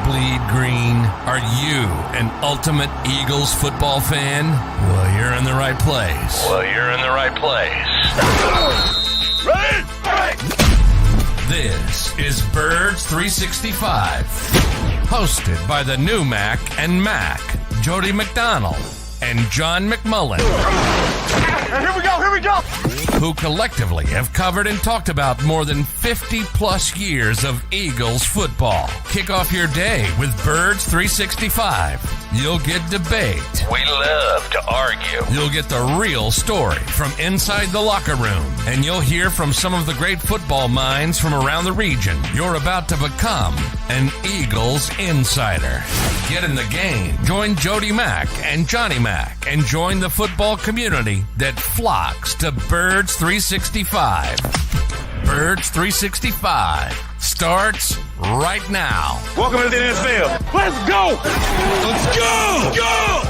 bleed green? Are you an ultimate Eagles football fan? Well, you're in the right place. This is Birds 365, hosted by the new Mac and Mac, Jody McDonald and John McMullen. Here we go! Who collectively have covered and talked about more than 50 plus years of Eagles football. Kick off your day with Birds 365. You'll get debate. We love to argue. You'll get the real story from inside the locker room. And you'll hear from some of the great football minds from around the region. You're about to become an Eagles insider. Get in the game. Join Jody Mack and Johnny Mack and join the football community that flocks to Birds 365. Birds 365 starts right now. Welcome to the NFL. Let's go! Let's go! Go!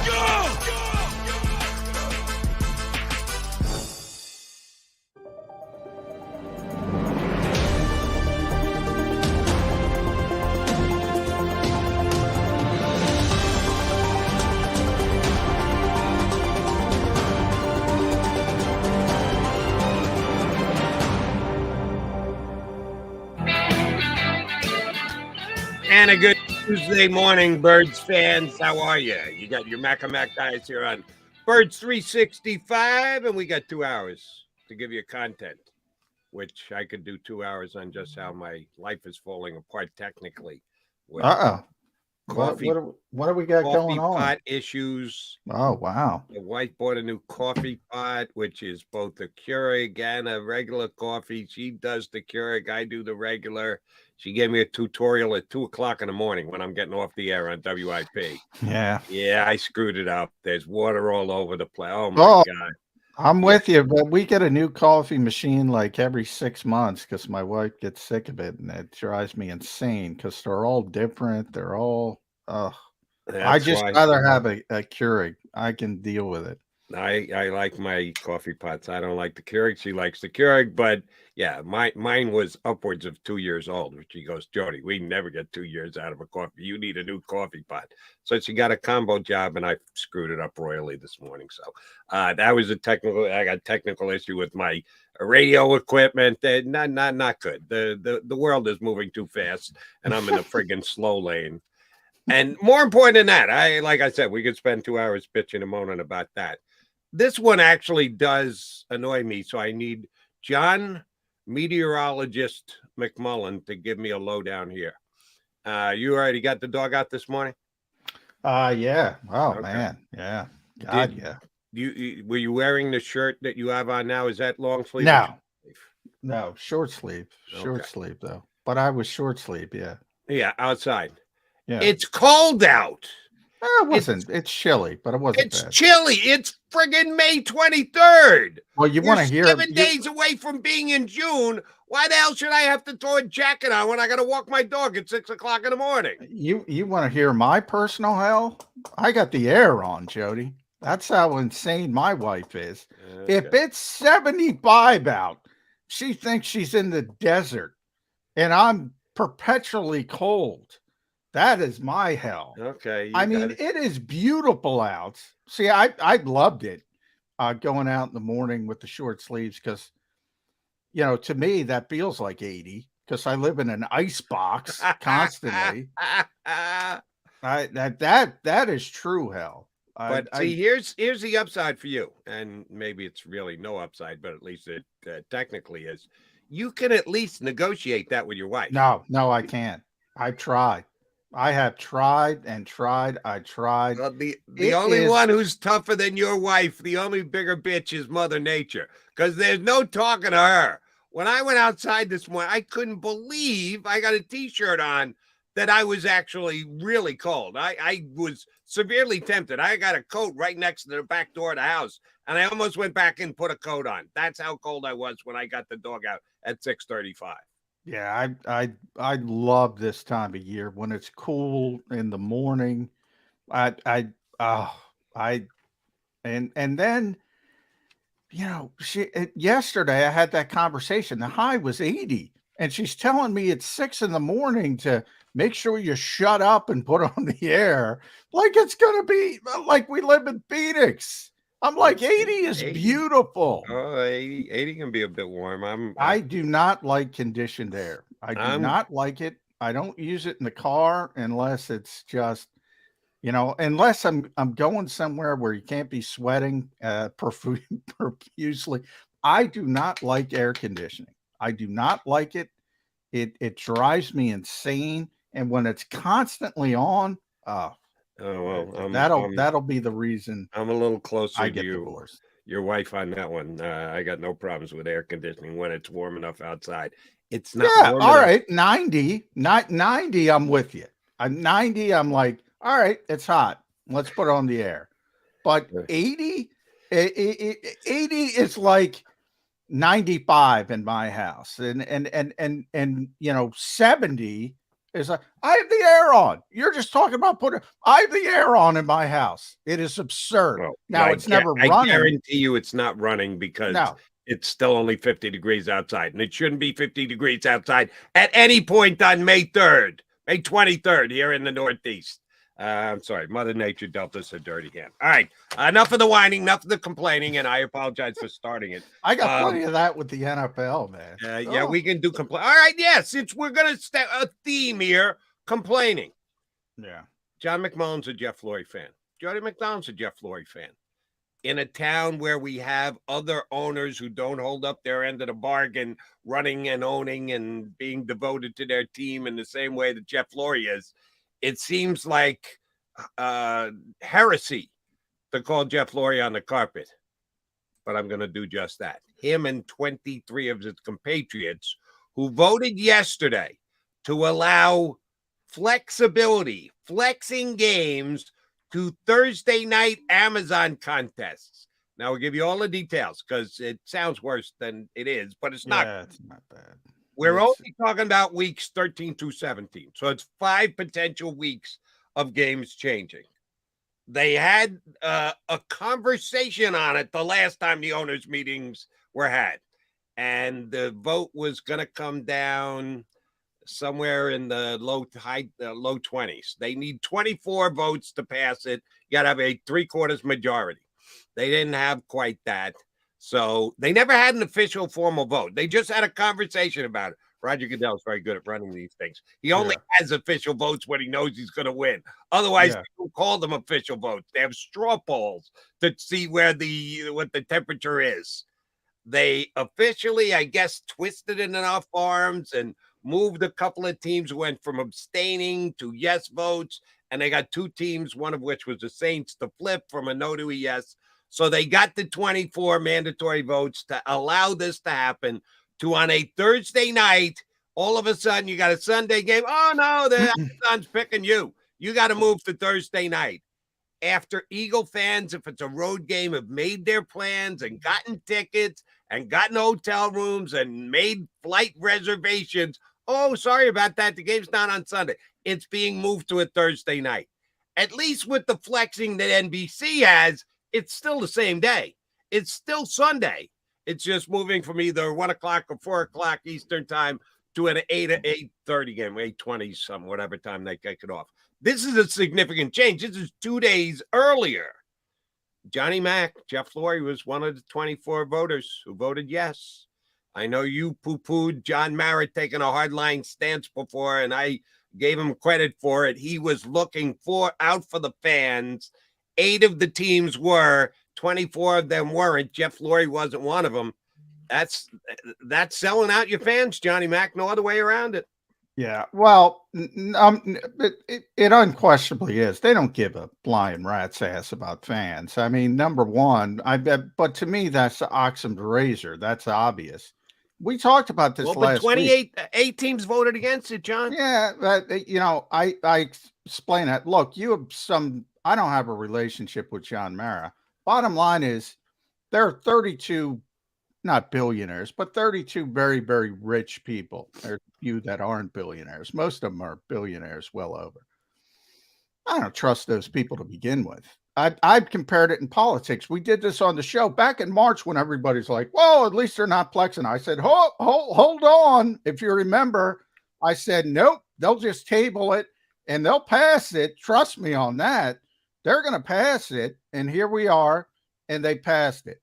And a good Tuesday morning, Birds fans. How are you? You got your Mac and Mac guys here on Birds 365, and we got 2 hours to give you content, which I could do 2 hours on just how my life is falling apart technically. What do we got going on? Coffee pot issues. Oh, wow. The wife bought a new coffee pot, which is both a Keurig and a regular coffee. She does the Keurig. I do the regular. She gave me a tutorial at 2 o'clock in the morning when I'm getting off the air on WIP. Yeah. Yeah, I screwed it up. There's water all over the place. Oh, my God. I'm with you, but we get a new coffee machine like every 6 months because my wife gets sick of it, and it drives me insane because they're all different. They're all, I just rather have a Keurig. I can deal with it. I like my coffee pots. I don't like the Keurig. She likes the Keurig, but yeah, mine was upwards of 2 years old. She goes, Jody, we never get 2 years out of a coffee. You need a new coffee pot. So she got a combo job, and I screwed it up royally this morning. So that was I got a technical issue with my radio equipment. Not good. The world is moving too fast, and I'm in a friggin' slow lane. And more important than that, like I said, we could spend 2 hours bitching and moaning about that. This one actually does annoy me, so I need John, meteorologist McMullen, to give me a lowdown here. You already got the dog out this morning? Yeah. Oh, Okay. man. Yeah. God, yeah. Were you wearing the shirt that you have on now? Is that long sleeve? No, short sleeve. Short Okay. sleeve, though. But I was short sleeve, yeah. Yeah, outside. Yeah. It's cold out. It wasn't. It's chilly, but it wasn't It's bad. chilly. It's friggin' May 23rd. Well, you want to hear 7 days away from being in June. Why the hell should I have to throw a jacket on when I got to walk my dog at 6 o'clock in the morning? You want to hear my personal hell? I got the air on, Jody. That's how insane my wife is. Okay. If it's 75 out, she thinks she's in the desert, and I'm perpetually cold. That is my hell. Okay. I mean, it is beautiful out. See, I loved it going out in the morning with the short sleeves because, to me, that feels like 80 because I live in an ice box constantly. That is true hell. But see, here's the upside for you, and maybe it's really no upside, but at least it technically is. You can at least negotiate that with your wife. No, I can't. I've tried. I have tried and tried. I tried. Well, the only one who's tougher than your wife, the only bigger bitch is Mother Nature, because there's no talking to her. When I went outside this morning, I couldn't believe I got a T-shirt on that I was actually really cold. I was severely tempted. I got a coat right next to the back door of the house, and I almost went back and put a coat on. That's how cold I was when I got the dog out at 6:35. Yeah, I love this time of year when it's cool in the morning. And then yesterday I had that conversation. The high was 80, and she's telling me it's 6 in the morning to make sure you shut up and put on the air. Like it's going to be like we live in Phoenix. I'm like 80 is 80. beautiful. Oh, 80 can be a bit warm. I do not like conditioned air. I do not like it. I don't use it in the car unless it's just, unless I'm going somewhere where you can't be sweating profusely. I do not like air conditioning. I do not like it. It drives me insane. And when it's constantly on, that'll be the reason. I'm a little closer I to get you. divorced. Your wife on that one. I got no problems with air conditioning when it's warm enough outside. It's not. Yeah, warm all enough. right. 90, not 90. I'm with you. I'm 90. I'm like, all right, it's hot. Let's put it on the air. But 80, 80 is like 95 in my house, and 70 is like I have the air on. You're just talking about I have the air on in my house. It is absurd. Well, now it's never running. I guarantee you, it's not running because it's still only 50 degrees outside, and it shouldn't be 50 degrees outside at any point on May 3rd, May 23rd here in the Northeast. I'm sorry, Mother Nature dealt us a dirty hand. All right, enough of the whining, enough of the complaining, and I apologize for starting it. I got plenty of that with the NFL, man. Yeah, we can do complain. All right, since we're going to start a theme here, complaining. Yeah. John McMullen's a Jeff Lurie fan. Jody McDonald's a Jeff Lurie fan. In a town where we have other owners who don't hold up their end of the bargain, running and owning and being devoted to their team in the same way that Jeff Lurie is, it seems like heresy to call Jeff Lurie on the carpet. But I'm going to do just that. Him and 23 of his compatriots who voted yesterday to allow flexibility, flexing games to Thursday night Amazon contests. Now, we'll give you all the details because it sounds worse than it is, but it's not. Yeah, it's not bad. We're only talking about weeks 13 through 17. So it's 5 potential weeks of games changing. They had a conversation on it the last time the owners' meetings were had. And the vote was going to come down somewhere in the low 20s. They need 24 votes to pass it. You got to have a 3/4 majority. They didn't have quite that. So they never had an official formal vote. They just had a conversation about it. Roger Goodell's very good at running these things. He only has official votes when he knows he's going to win. Otherwise, people call them official votes. They have straw polls to see what the temperature is. They officially, I guess, twisted it enough arms and moved a couple of teams who went from abstaining to yes votes. And they got 2 teams, one of which was the Saints, to flip from a no to a yes. So they got the 24 mandatory votes to allow this to happen. To on a Thursday night, all of a sudden you got a Sunday game. Oh, no, the Amazon's picking you. You got to move to Thursday night. After Eagle fans, if it's a road game, have made their plans and gotten tickets and gotten hotel rooms and made flight reservations. Oh, sorry about that. The game's not on Sunday. It's being moved to a Thursday night. At least with the flexing that NBC has, it's still the same day. It's still Sunday. It's just moving from either 1 o'clock or 4 o'clock Eastern time to an 8 or 8:30 game, 8:20, some whatever time they kick it off. This is a significant change. This is 2 days earlier. Johnny Mack, Jeff Lurie was one of the 24 voters who voted yes. I know you poo-pooed John Mara taking a hardline stance before, and I gave him credit for it. He was looking out for the fans. 8 of the teams were, 24 of them weren't. Jeff Lurie wasn't one of them. That's selling out your fans, Johnny Mack. No other way around it. Yeah, well, it unquestionably is. They don't give a flying rat's ass about fans. I mean, number one, I bet, but to me, that's the Occam's razor. That's obvious. We talked about this last 28 week. 8 teams voted against it, John. Yeah, but I explain that. Look, you have some. I don't have a relationship with John Mara. Bottom line is, there are 32, not billionaires, but 32 very, very rich people. There are a few that aren't billionaires. Most of them are billionaires well over. I don't trust those people to begin with. I've compared it in politics. We did this on the show back in March when everybody's like, well, at least they're not flexing. I said, hold on. If you remember, I said, nope, they'll just table it and they'll pass it. Trust me on that. They're going to pass it. And here we are. And they passed it.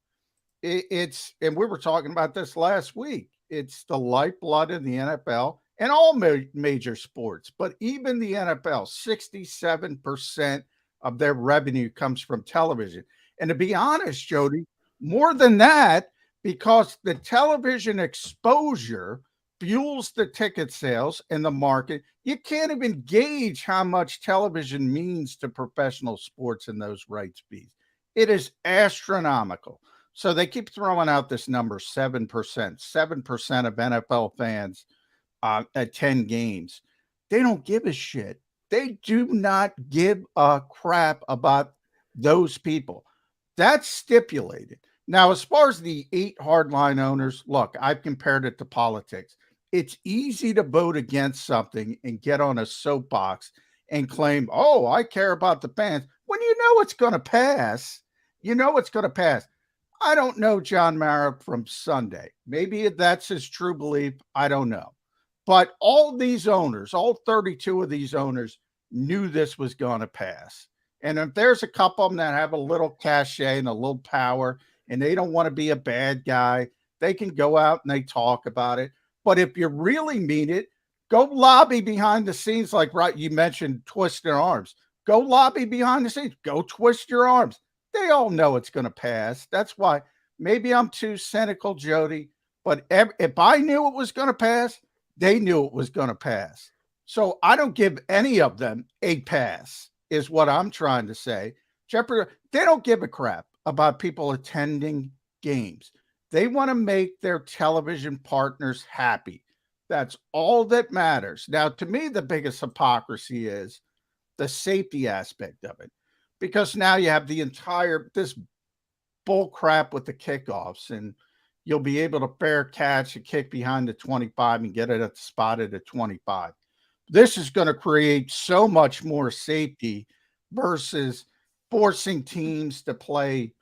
It's, and we were talking about this last week. It's the lifeblood of the NFL and all major sports, but even the NFL, 67% of their revenue comes from television. And to be honest, Jody, more than that, because the television exposure fuels the ticket sales and the market. You can't even gauge how much television means to professional sports and those rights fees. It is astronomical. So they keep throwing out this number, 7%. 7% of NFL fans attend games. They don't give a shit. They do not give a crap about those people. That's stipulated. Now, as far as the 8 hardline owners, look, I've compared it to politics. It's easy to vote against something and get on a soapbox and claim, oh, I care about the fans. When you know it's going to pass, you know it's going to pass. I don't know John Mara from Sunday. Maybe that's his true belief. I don't know. But all these owners, all 32 of these owners knew this was going to pass. And if there's a couple of them that have a little cachet and a little power and they don't want to be a bad guy, they can go out and they talk about it. But if you really mean it, go lobby behind the scenes, like right, you mentioned twist their arms. Go lobby behind the scenes. Go twist your arms. They all know it's going to pass. That's why maybe I'm too cynical, Jody. But if I knew it was going to pass, they knew it was going to pass. So I don't give any of them a pass, is what I'm trying to say. Jeopardy, they don't give a crap about people attending games. They want to make their television partners happy. That's all that matters. Now, to me, the biggest hypocrisy is the safety aspect of it, because now you have this bull crap with the kickoffs, and you'll be able to fair catch a kick behind the 25 and get it at the spot at the 25. This is going to create so much more safety versus forcing teams to play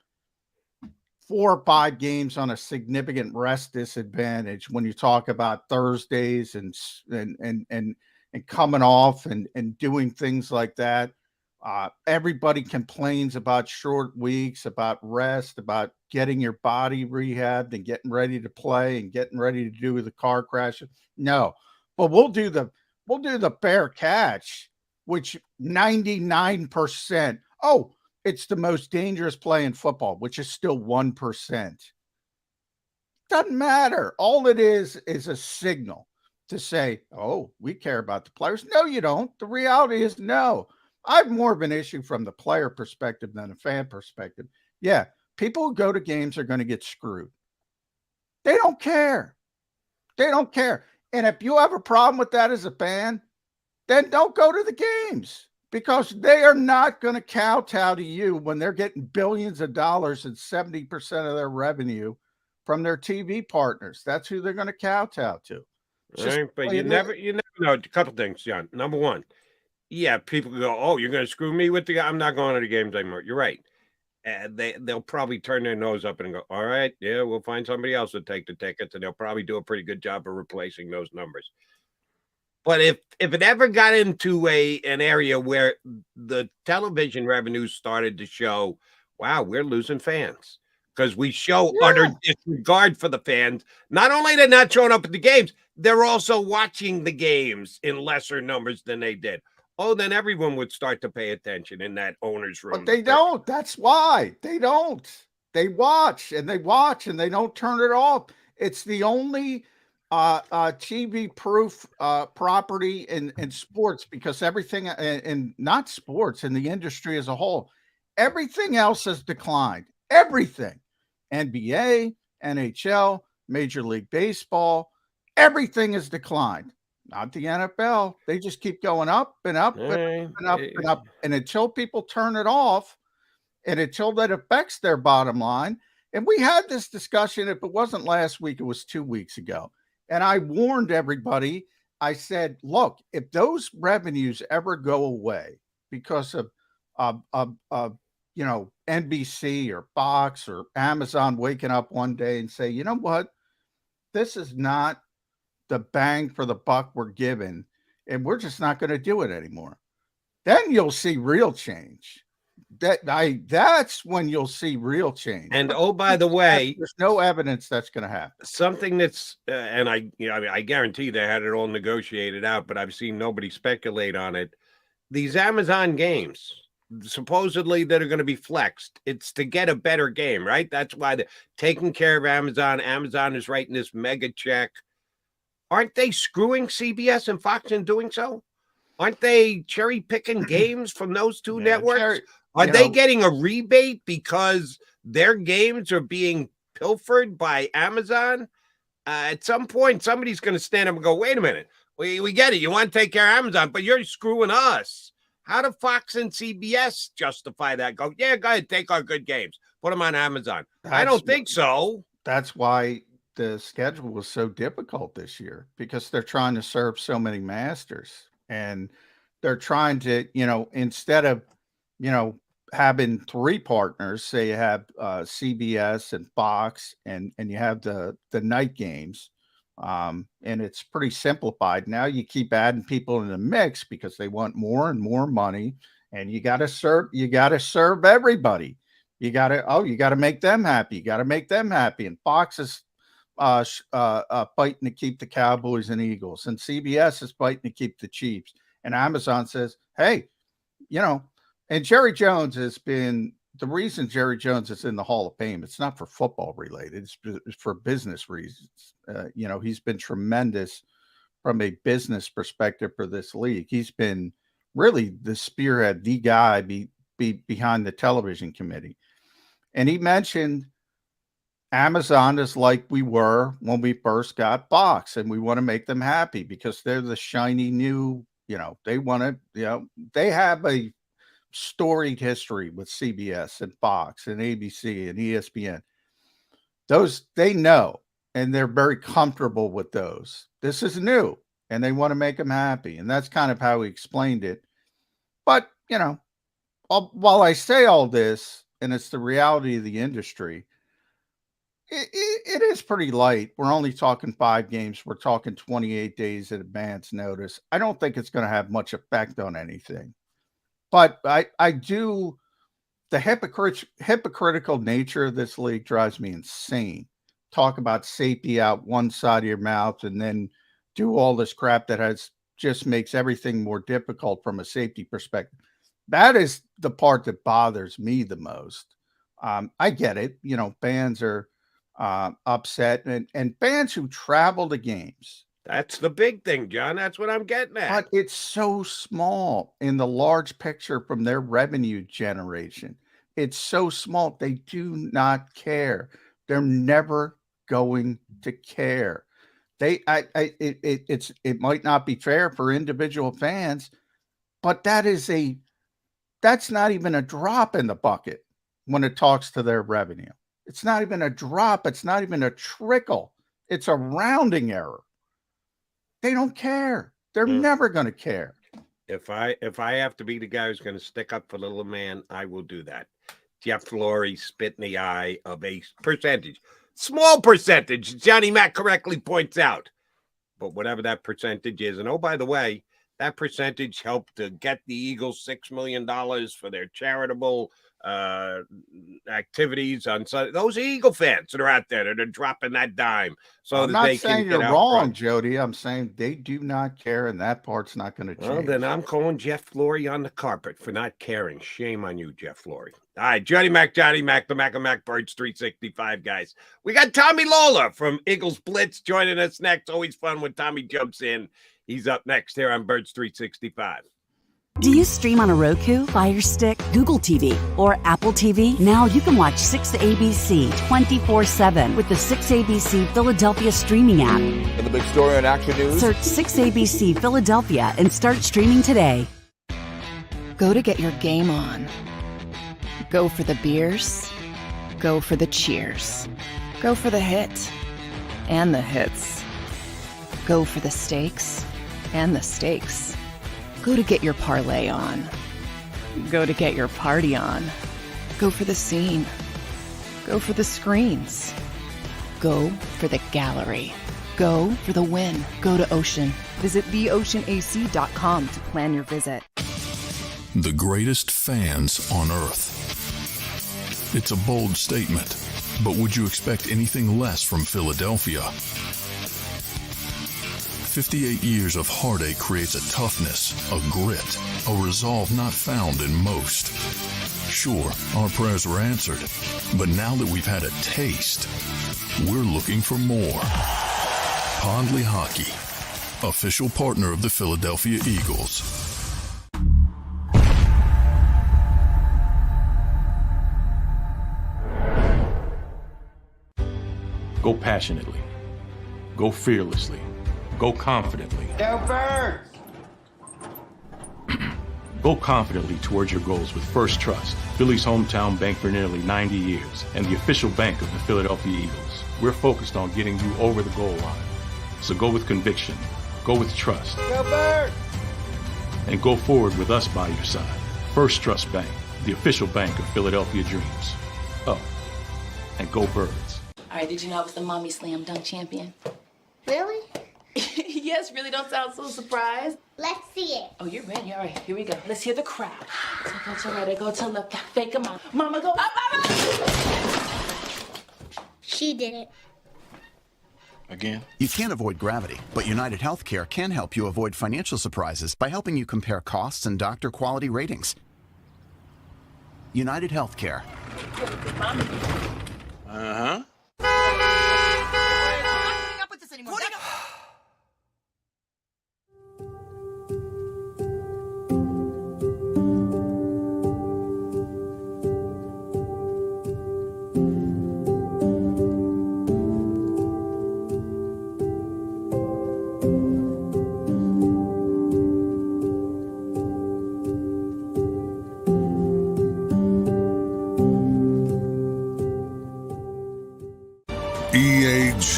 4 or 5 games on a significant rest disadvantage when you talk about Thursdays and coming off and doing things like that. Everybody complains about short weeks, about rest, about getting your body rehabbed and getting ready to play and getting ready to do the car crash. No, but we'll do the fair catch, which 99%. Oh, it's the most dangerous play in football, which is still 1%. Doesn't matter. All it is a signal to say, oh, we care about the players. No, you don't. The reality is no. I have more of an issue from the player perspective than a fan perspective. Yeah, people who go to games are going to get screwed. They don't care. They don't care. And if you have a problem with that as a fan, then don't go to the games, because they are not going to kowtow to you when they're getting billions of dollars and 70% of their revenue from their TV partners. That's who they're going to kowtow to. Right, but you never know. A couple things, John. Number one, yeah, people go, oh, you're going to screw me with the guy. I'm not going to the games anymore. You're right. They'll probably turn their nose up and go, all right, yeah, we'll find somebody else to take the tickets, and they'll probably do a pretty good job of replacing those numbers. But if it ever got into an area where the television revenues started to show, wow, we're losing fans because we show utter disregard for the fans. Not only they're not showing up at the games, they're also watching the games in lesser numbers than they did. Oh, then everyone would start to pay attention in that owner's room. But they don't. That's why they don't. They watch and they don't turn it off. It's the only TV proof property in sports, because everything and not sports, in the industry as a whole, everything else has declined. Everything. NBA, NHL, Major League Baseball, everything has declined. Not the NFL. They just keep going up and up and up and up and up. And until people turn it off, and until that affects their bottom line. And we had this discussion, if it wasn't last week, it was 2 weeks ago. And I warned everybody. I said, look, if those revenues ever go away because of NBC or Fox or Amazon waking up one day and say, you know what, this is not the bang for the buck we're given. and we're just not going to do it anymore. Then you'll see real change. That's when you'll see real change. And oh, by the way, there's no evidence that's going to happen. Something that's and I guarantee they had it all negotiated out, but I've seen nobody speculate on it. These Amazon games, supposedly that are going to be flexed. It's to get a better game, right? That's why they're taking care of Amazon. Amazon is writing this mega check. Aren't they screwing CBS and Fox in doing so? Aren't they cherry picking games from those two networks? Are they getting a rebate because their games are being pilfered by Amazon? At some point, somebody's going to stand up and go, wait a minute. We get it. You want to take care of Amazon, but you're screwing us. How do Fox and CBS justify that? Go, yeah, go ahead, take our good games. Put them on Amazon. I don't think so. That's why the schedule was so difficult this year, because they're trying to serve so many masters. And they're trying to, instead of, having three partners, say you have CBS and Fox and you have the night games, and it's pretty simplified. Now you keep adding people in the mix because they want more and more money, and you got to serve everybody. You got to make them happy. You got to make them happy. And Fox is fighting to keep the Cowboys and Eagles, and CBS is fighting to keep the Chiefs. And Amazon says, hey, and Jerry Jones has been the reason Jerry Jones is in the Hall of Fame. It's not for football related. It's for business reasons. He's been tremendous from a business perspective for this league. He's been really the spearhead, the guy behind the television committee. And he mentioned Amazon is like we were when we first got Fox, and we want to make them happy because they're the shiny new, they want to, they have a storied history with CBS and Fox and ABC and ESPN. Those they know, and they're very comfortable with those. This is new, and they want to make them happy. And that's kind of how he explained it. But, while I say all this, and it's the reality of the industry, it is pretty light. We're only talking 5 games. We're talking 28 days in advance notice. I don't think it's going to have much effect on anything. But I do, the hypocritical nature of this league drives me insane. Talk about safety out one side of your mouth and then do all this crap that just makes everything more difficult from a safety perspective. That is the part that bothers me the most. I get it. Fans are upset, and fans who travel to games. That's the big thing, John. That's what I'm getting at. But it's so small in the large picture from their revenue generation. It's so small. They do not care. They're never going to care. It might not be fair for individual fans, but that's not even a drop in the bucket when it talks to their revenue. It's not even a drop. It's not even a trickle. It's a rounding error. They don't care. They're never going to care. If I have to be the guy who's going to stick up for the little man, I will do that. Jeff Lurie spit in the eye of a percentage. Small percentage, Johnny Mac correctly points out. But whatever that percentage is, and oh, by the way, that percentage helped to get the Eagles $6 million for their charitable activities on Sunday. Those Eagle fans that are out there that are dropping that dime. So I'm not saying you're wrong, Jody. I'm saying they do not care, and that part's not going to change. Well, then I'm calling Jeff Lurie on the carpet for not caring. Shame on you, Jeff Lurie. All right, Johnny Mac, the Mac and Mac Birds 365, guys. We got Tommy Lawler from Eagles Blitz joining us next. Always fun when Tommy jumps in. He's up next here on Birds 365. Do you stream on a Roku, Fire Stick, Google TV, or Apple TV? Now you can watch 6ABC 24/7 with the 6ABC Philadelphia streaming app. And the big story on Action News? Search 6ABC Philadelphia and start streaming today. Go to get your game on. Go for the beers. Go for the cheers. Go for the hit and the hits. Go for the stakes and the stakes. Go to get your parlay on. Go to get your party on. Go for the scene. Go for the screens. Go for the gallery. Go for the win. Go to Ocean. Visit theoceanac.com to plan your visit. The greatest fans on earth. It's a bold statement, but would you expect anything less from Philadelphia? 58 years of heartache creates a toughness, a grit, a resolve not found in most. Sure, our prayers were answered, but now that we've had a taste, we're looking for more. Pondley Hockey, official partner of the Philadelphia Eagles. Go passionately. Go fearlessly. Go confidently. Go Birds! Go confidently towards your goals with First Trust, Philly's hometown bank for nearly 90 years, and the official bank of the Philadelphia Eagles. We're focused on getting you over the goal line. So go with conviction, go with trust, Go Birds! and go forward with us by your side. First Trust Bank, the official bank of Philadelphia dreams. Oh, and go Birds. All right, did you know I was the mommy slam dunk champion? Really? Yes, really, don't sound so surprised. Let's see it. Oh, you're ready. All right, here we go. Let's hear the crowd. So go to right, go to left, fake them out. Mama, go up, mama! She did it. Again? You can't avoid gravity, but United Healthcare can help you avoid financial surprises by helping you compare costs and doctor quality ratings. United Healthcare. Uh-huh.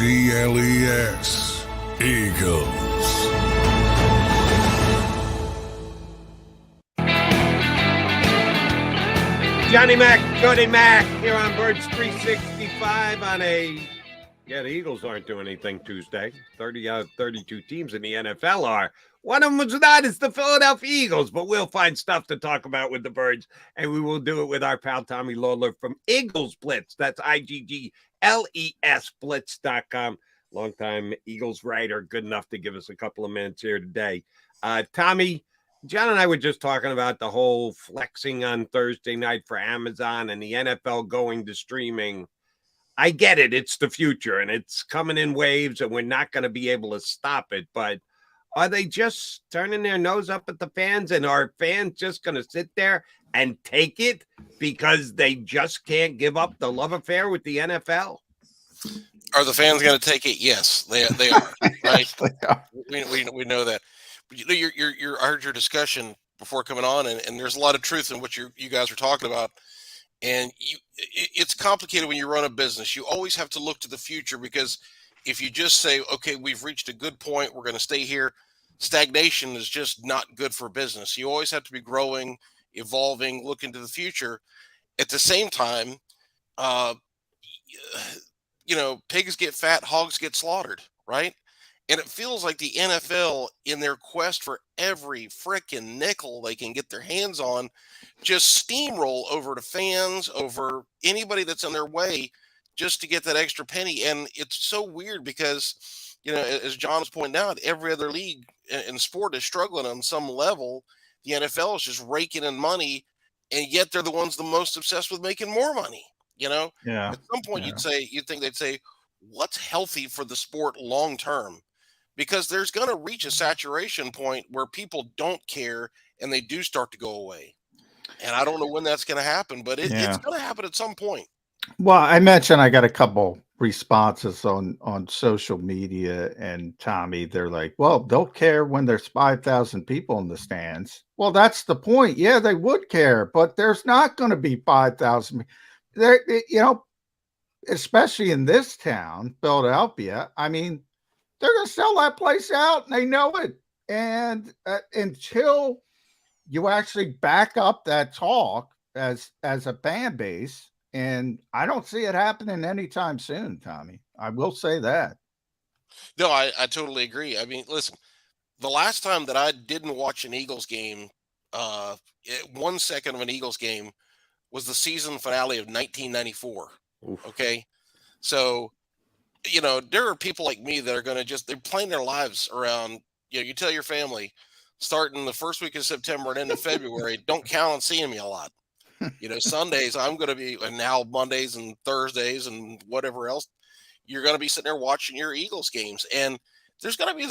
EAGLES, Eagles. Johnny Mac, Jody Mac, here on Birds 365 on the Eagles aren't doing anything Tuesday. 30 out of 32 teams in the NFL are. One of them was not. It's the Philadelphia Eagles, but we'll find stuff to talk about with the Birds, and we will do it with our pal Tommy Lawler from Eagles Blitz. That's IGGLES Blitz.com. Longtime Eagles writer, good enough to give us a couple of minutes here today. Tommy, John and I were just talking about the whole flexing on Thursday night for Amazon and the NFL going to streaming. I get it. It's the future, and it's coming in waves, and we're not going to be able to stop it. But are they just turning their nose up at the fans, and are fans just going to sit there and take it because they just can't give up the love affair with the NFL? Are the fans going to take it? Yes, they are. Right? They are. We know that. But you I heard your discussion before coming on, and there's a lot of truth in what you guys were talking about. And it's complicated when you run a business. You always have to look to the future, because if you just say, okay, we've reached a good point, we're going to stay here, stagnation is just not good for business. You always have to be growing, evolving, looking to the future. At the same time, pigs get fat, hogs get slaughtered, right? And it feels like the NFL, in their quest for every frickin' nickel they can get their hands on, just steamroll over to fans, over anybody that's in their way, just to get that extra penny. And it's so weird because, as John was pointing out, every other league in sport is struggling on some level. The NFL is just raking in money, and yet they're the ones the most obsessed with making more money. Yeah. At some point, you'd think they'd say, what's healthy for the sport long term? Because there's going to reach a saturation point where people don't care and they do start to go away. And I don't know when that's going to happen, but it's going to happen at some point. Well, I mentioned I got a couple responses on social media, and Tommy, they're like, well, they'll care when there's 5,000 people in the stands. Well, that's the point. Yeah, they would care, but there's not going to be 5,000. There, especially in this town, Philadelphia. I mean, they're going to sell that place out, and they know it. And until you actually back up that talk as a fan base, and I don't see it happening anytime soon, Tommy. I will say that. No, I totally agree. I mean, listen, The last time that I didn't watch an Eagles game, 1 second of an Eagles game, was the season finale of 1994. Oof. Okay. So, there are people like me that are going to they're playing their lives around, you tell your family starting the first week of September and end of February, don't count on seeing me a lot. Sundays I'm going to be, and now Mondays and Thursdays and whatever else, you're going to be sitting there watching your Eagles games. And there's going to be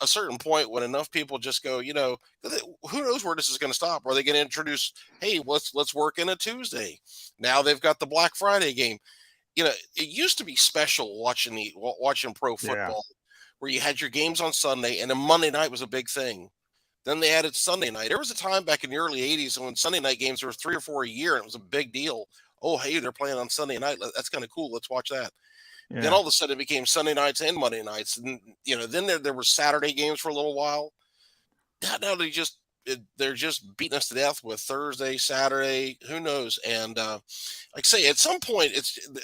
a certain point when enough people just go, who knows where this is going to stop? Are they going to introduce, hey, let's work in a Tuesday? Now they've got the Black Friday game. It used to be special watching pro football, where you had your games on Sunday and then Monday night was a big thing. Then they added Sunday night. There was a time back in the early 80s when Sunday night games were 3 or 4 a year and it was a big deal. Oh, hey, they're playing on Sunday night. That's kind of cool. Let's watch that. Yeah. Then all of a sudden it became Sunday nights and Monday nights. And, then there were Saturday games for a little while. Now they're just beating us to death with Thursday, Saturday, who knows? And like I say, at some point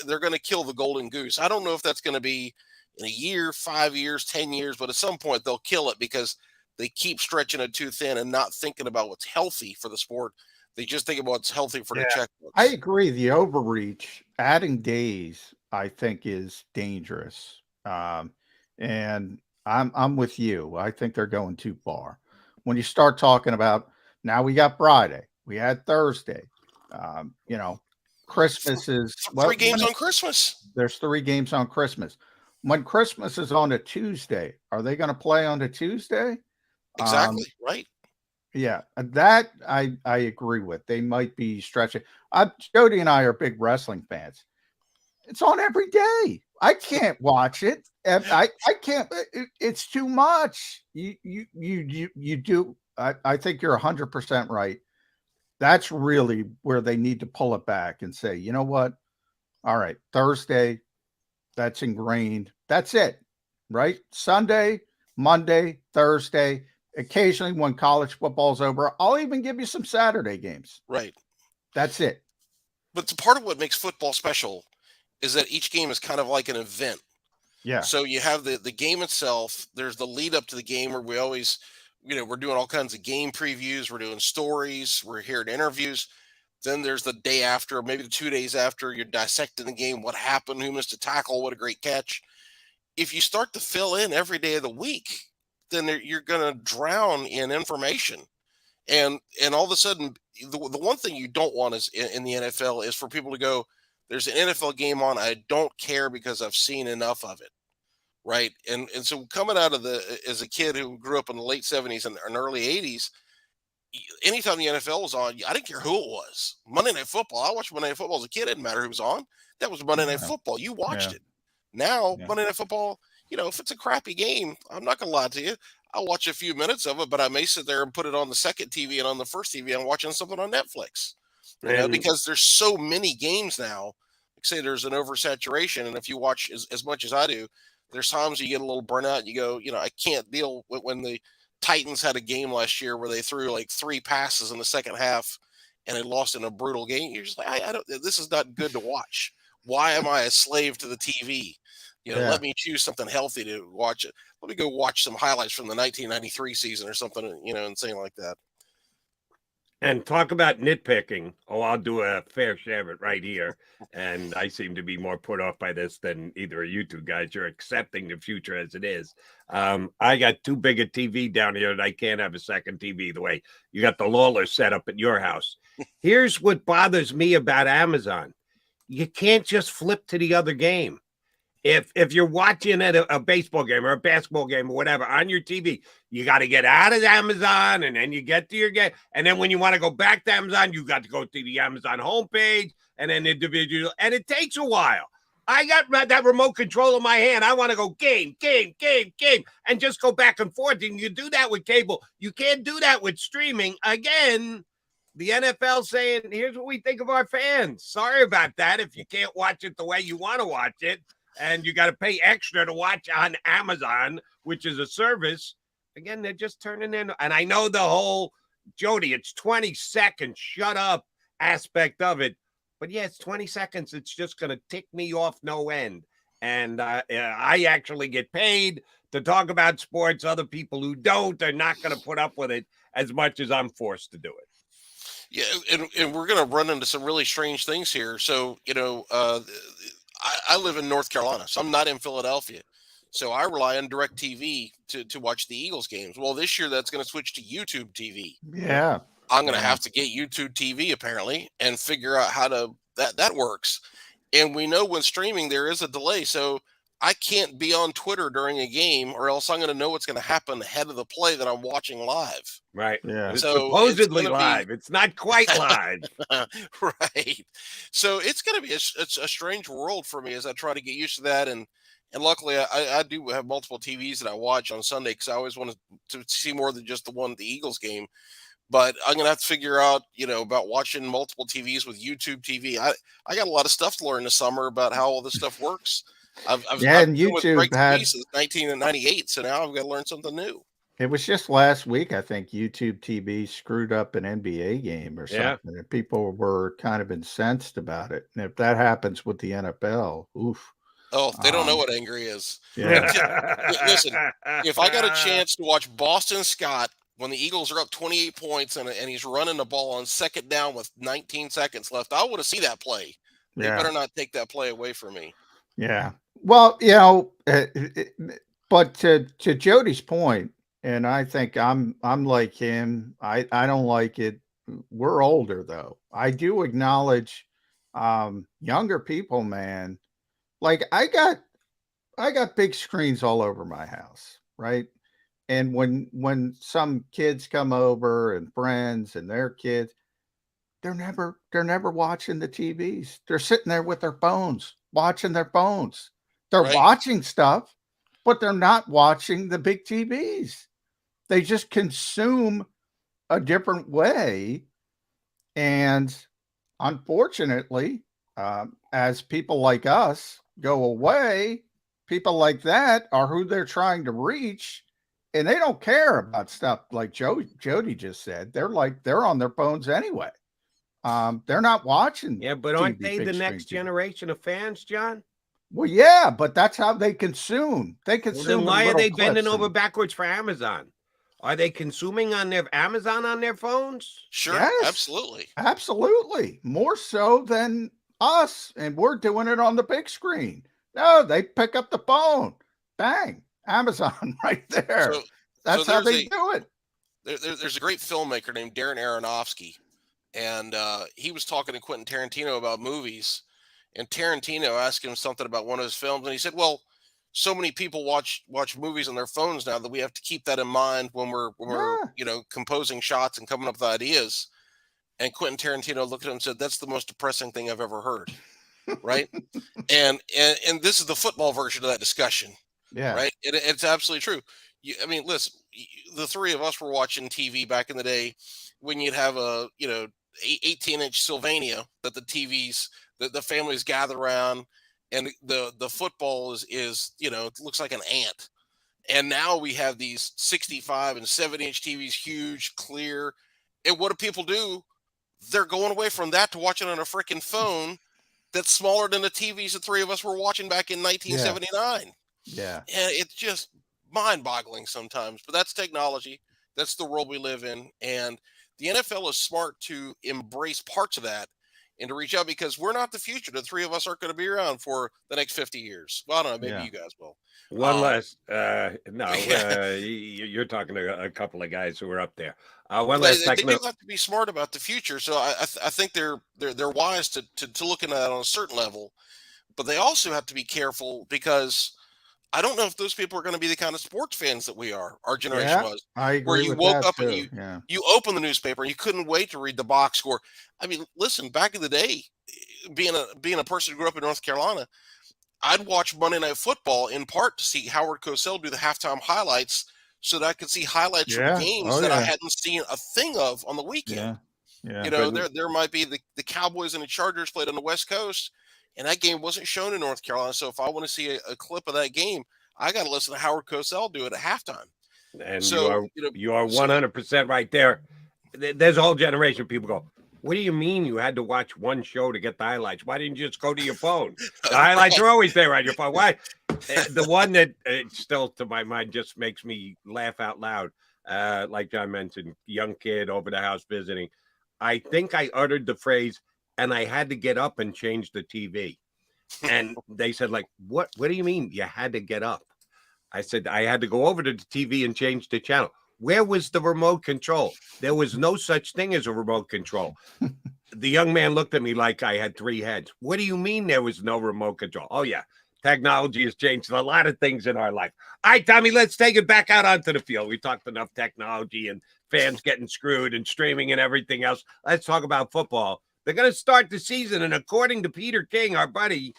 they're going to kill the golden goose. I don't know if that's going to be in a year, 5 years, 10 years, but at some point they'll kill it because they keep stretching it too thin and not thinking about what's healthy for the sport. They just think about what's healthy for the checkbooks. I agree. The overreach, adding days, I think is dangerous. And I'm with you. I think they're going too far. When you start talking about, now we got Friday, we had Thursday, Christmas is 3 games on Christmas. There's 3 games on Christmas. When Christmas is on a Tuesday, are they going to play on a Tuesday? Exactly. Right. Yeah, that I agree with. They might be stretching. Jody and I are big wrestling fans. It's on every day. I can't watch it. I can't. It's too much. You do. I think you're 100% right. That's really where they need to pull it back and say, you know what? All right, Thursday, that's ingrained. That's it, right? Sunday, Monday, Thursday. Occasionally, when college football's over, I'll even give you some Saturday games. Right. That's it. But the part of what makes football special is that each game is kind of like an event. Yeah. So you have the game itself. There's the lead up to the game where we always, we're doing all kinds of game previews. We're doing stories. We're hearing interviews. Then there's the day after, maybe the 2 days after, you're dissecting the game. What happened? Who missed a tackle? What a great catch. If you start to fill in every day of the week, then you're going to drown in information. And all of a sudden, the one thing you don't want is in the NFL is for people to go, there's an NFL game on, I don't care because I've seen enough of it. Right. And so coming out of as a kid who grew up in the late 70s and early 80s, anytime the NFL was on, I didn't care who it was. Monday Night Football. I watched Monday Night Football as a kid. It didn't matter who was on. That was Monday Night Football. You watched it. Now, Monday Night Football, if it's a crappy game, I'm not going to lie to you. I'll watch a few minutes of it, but I may sit there and put it on the second TV and on the first TV. I'm watching something on Netflix. Because there's so many games now. Like say there's an oversaturation, and if you watch as much as I do, there's times you get a little burnout. And you go, I can't deal with when the Titans had a game last year where they threw like 3 passes in the second half and they lost in a brutal game. You're just like, I don't. This is not good to watch. Why am I a slave to the TV? Let me choose something healthy to watch it. Let me go watch some highlights from the 1993 season or something, and something like that. And talk about nitpicking. Oh, I'll do a fair share of it right here. And I seem to be more put off by this than either of you two guys. You're accepting the future as it is. I got too big a TV down here that I can't have a second TV the way you got the Lawler set up at your house. Here's what bothers me about Amazon. You can't just flip to the other game. If you're watching at a baseball game or a basketball game or whatever on your TV, you got to get out of Amazon and then you get to your game. And then when you want to go back to Amazon, you got to go to the Amazon homepage and then individual. And it takes a while. I got that remote control in my hand. I want to go game, and just go back and forth. And you do that with cable. You can't do that with streaming. Again, the NFL saying, here's what we think of our fans. Sorry about that if you can't watch it the way you want to watch it. And you got to pay extra to watch on Amazon, which is a service. Again, they're just turning in. And I know the whole, Jody, it's 20 seconds, shut up aspect of it. But yeah, it's 20 seconds. It's just going to tick me off no end. and I actually get paid to talk about sports. Other people who don't are not going to put up with it as much as I'm forced to do it. Yeah, and we're going to run into some really strange things here. So, I live in North Carolina, so I'm not in Philadelphia. So I rely on DirecTV to watch the Eagles games. Well, this year that's going to switch to YouTube TV. Yeah. I'm going to have to get YouTube TV apparently and figure out how to that works. And we know when streaming there is a delay, so I can't be on Twitter during a game, or else I'm going to know what's going to happen ahead of the play that I'm watching live. Right. Yeah. It's So supposedly live. It's not quite live. Right. So it's going to be a strange world for me as I try to get used to that. And luckily, I do have multiple TVs that I watch on Sunday because I always want to see more than just the Eagles game. But I'm going to have to figure out, about watching multiple TVs with YouTube TV. I got a lot of stuff to learn this summer about how all this stuff works. I've and been YouTube with had since 1998, so now I've got to learn something new. It was just last week, I think YouTube TV screwed up an NBA game or something, and people were kind of incensed about it. And if that happens with the NFL, oof. Oh, they don't know what angry is. Yeah. Listen, if I got a chance to watch Boston Scott when the Eagles are up 28 points and he's running the ball on second down with 19 seconds left, I want to see that play. They better not take that play away from me. Yeah. Well, but to Jody's point, and I think I'm like him. I don't like it. We're older though. I do acknowledge younger people, man. Like I got big screens all over my house, right? And when some kids come over and friends and their kids, they're never watching the TVs. They're sitting there with their phones, watching their phones. They're watching stuff, but they're not watching the big TVs. They just consume a different way. And unfortunately, as people like us go away, people like that are who they're trying to reach. And they don't care about stuff like Jody just said. They're on their phones anyway. They're not watching. Yeah, but aren't they the next generation of fans, John? Well, yeah, but that's how they consume. They consume. Well, then why are they bending over backwards for Amazon? Are they consuming on their Amazon on their phones? Sure, yes, absolutely. More so than us, and we're doing it on the big screen. No, they pick up the phone, bang, Amazon right there. That's how they do it. There's a great filmmaker named Darren Aronofsky, and he was talking to Quentin Tarantino about movies, and Tarantino asked him something about one of his films, and he said, well, so many people watch movies on their phones now that we have to keep that in mind when we're composing shots and coming up with ideas. And Quentin Tarantino looked at him and said, that's the most depressing thing I've ever heard. Right. and this is the football version of that discussion. Yeah. Right. It's absolutely true. I mean, listen, the three of us were watching TV back in the day when you'd have a, 18-inch Sylvania that the families gather around, and the football is it looks like an ant. And now we have these 65 and 70-inch TVs, huge, clear. And what do people do? They're going away from that to watching on a freaking phone that's smaller than the TVs the three of us were watching back in 1979. Yeah. And it's just mind-boggling sometimes. But that's technology. That's the world we live in. And the NFL is smart to embrace parts of that and to reach out, because we're not the future. The three of us aren't going to be around for the next 50 years. Well, I don't know. Maybe you guys will. One last, you're talking to a couple of guys who are up there. One last they do have to be smart about the future. So I think they're wise to looking at it on a certain level, but they also have to be careful, because I don't know if those people are going to be the kind of sports fans that we are. Our generation was. I agree. Where you with woke that up too. and you open the newspaper and you couldn't wait to read the box score. I mean, listen, back in the day, being a person who grew up in North Carolina, I'd watch Monday Night Football in part to see Howard Cosell do the halftime highlights, so that I could see highlights from games that I hadn't seen a thing of on the weekend. Yeah. There might be the Cowboys and the Chargers played on the West Coast, and that game wasn't shown in North Carolina. So if I want to see a clip of that game, I got to listen to Howard Cosell do it at halftime. And so you are 100% right there. There's a whole generation of people go, What do you mean you had to watch one show to get the highlights? Why didn't you just go to your phone? The highlights are always there on your phone. Why? The one that still, to my mind, just makes me laugh out loud. Like John mentioned, young kid over the house visiting. I think I uttered the phrase, and I had to get up and change the TV. And they said, like, what do you mean you had to get up? I said, I had to go over to the TV and change the channel. Where was the remote control? There was no such thing as a remote control. The young man looked at me like I had three heads. What do you mean there was no remote control? Oh, yeah. Technology has changed a lot of things in our life. All right, Tommy, let's take it back out onto the field. We talked enough technology and fans getting screwed and streaming and everything else. Let's talk about football. They're going to start the season, and according to Peter King, our buddy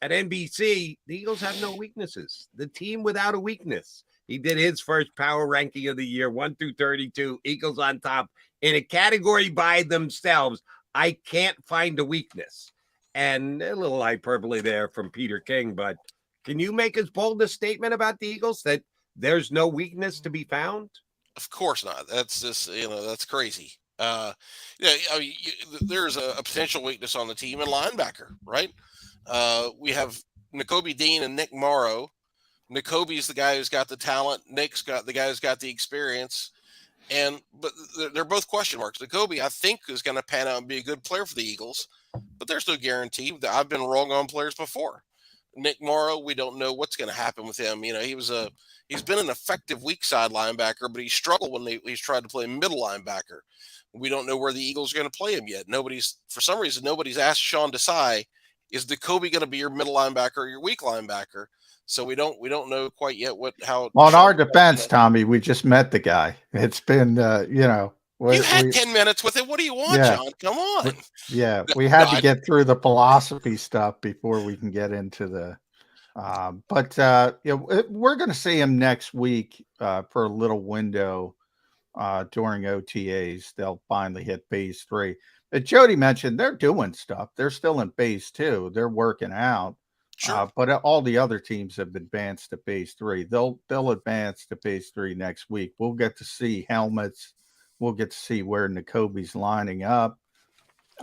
at NBC, the Eagles have no weaknesses. The team without a weakness. He did his first power ranking of the year, 1 through 32, Eagles on top. In a category by themselves, I can't find a weakness. And a little hyperbole there from Peter King, but can you make as bold a statement about the Eagles that there's no weakness to be found? Of course not. That's just, that's crazy. There's a potential weakness on the team in linebacker, right? We have Nakobe Dean and Nick Morrow. Nakobe's the guy who's got the talent. Nick's got the guy who's got the experience. But they're both question marks. Nakobe, I think, is going to pan out and be a good player for the Eagles, but there's no guarantee. I've been wrong on players before. Nick Morrow, we don't know what's going to happen with him. He's been an effective weak side linebacker, but he struggled when he's tried to play middle linebacker. We don't know where the Eagles are going to play him yet. For some reason, nobody's asked Sean Desai, is Nakobe going to be your middle linebacker or your weak linebacker? So we don't know quite yet how. On our defense, Tommy, we just met the guy. It's been, you had 10 minutes with him. What do you want, John? Come on. We had to get through the philosophy stuff before we can get into the. We're going to see him next week for a little window during OTAs. They'll finally hit phase 3. But Jody mentioned they're doing stuff. They're still in phase 2. They're working out. Sure. But all the other teams have advanced to phase 3. They'll advance to phase 3 next week. We'll get to see helmets. We'll get to see where Nakobe's lining up.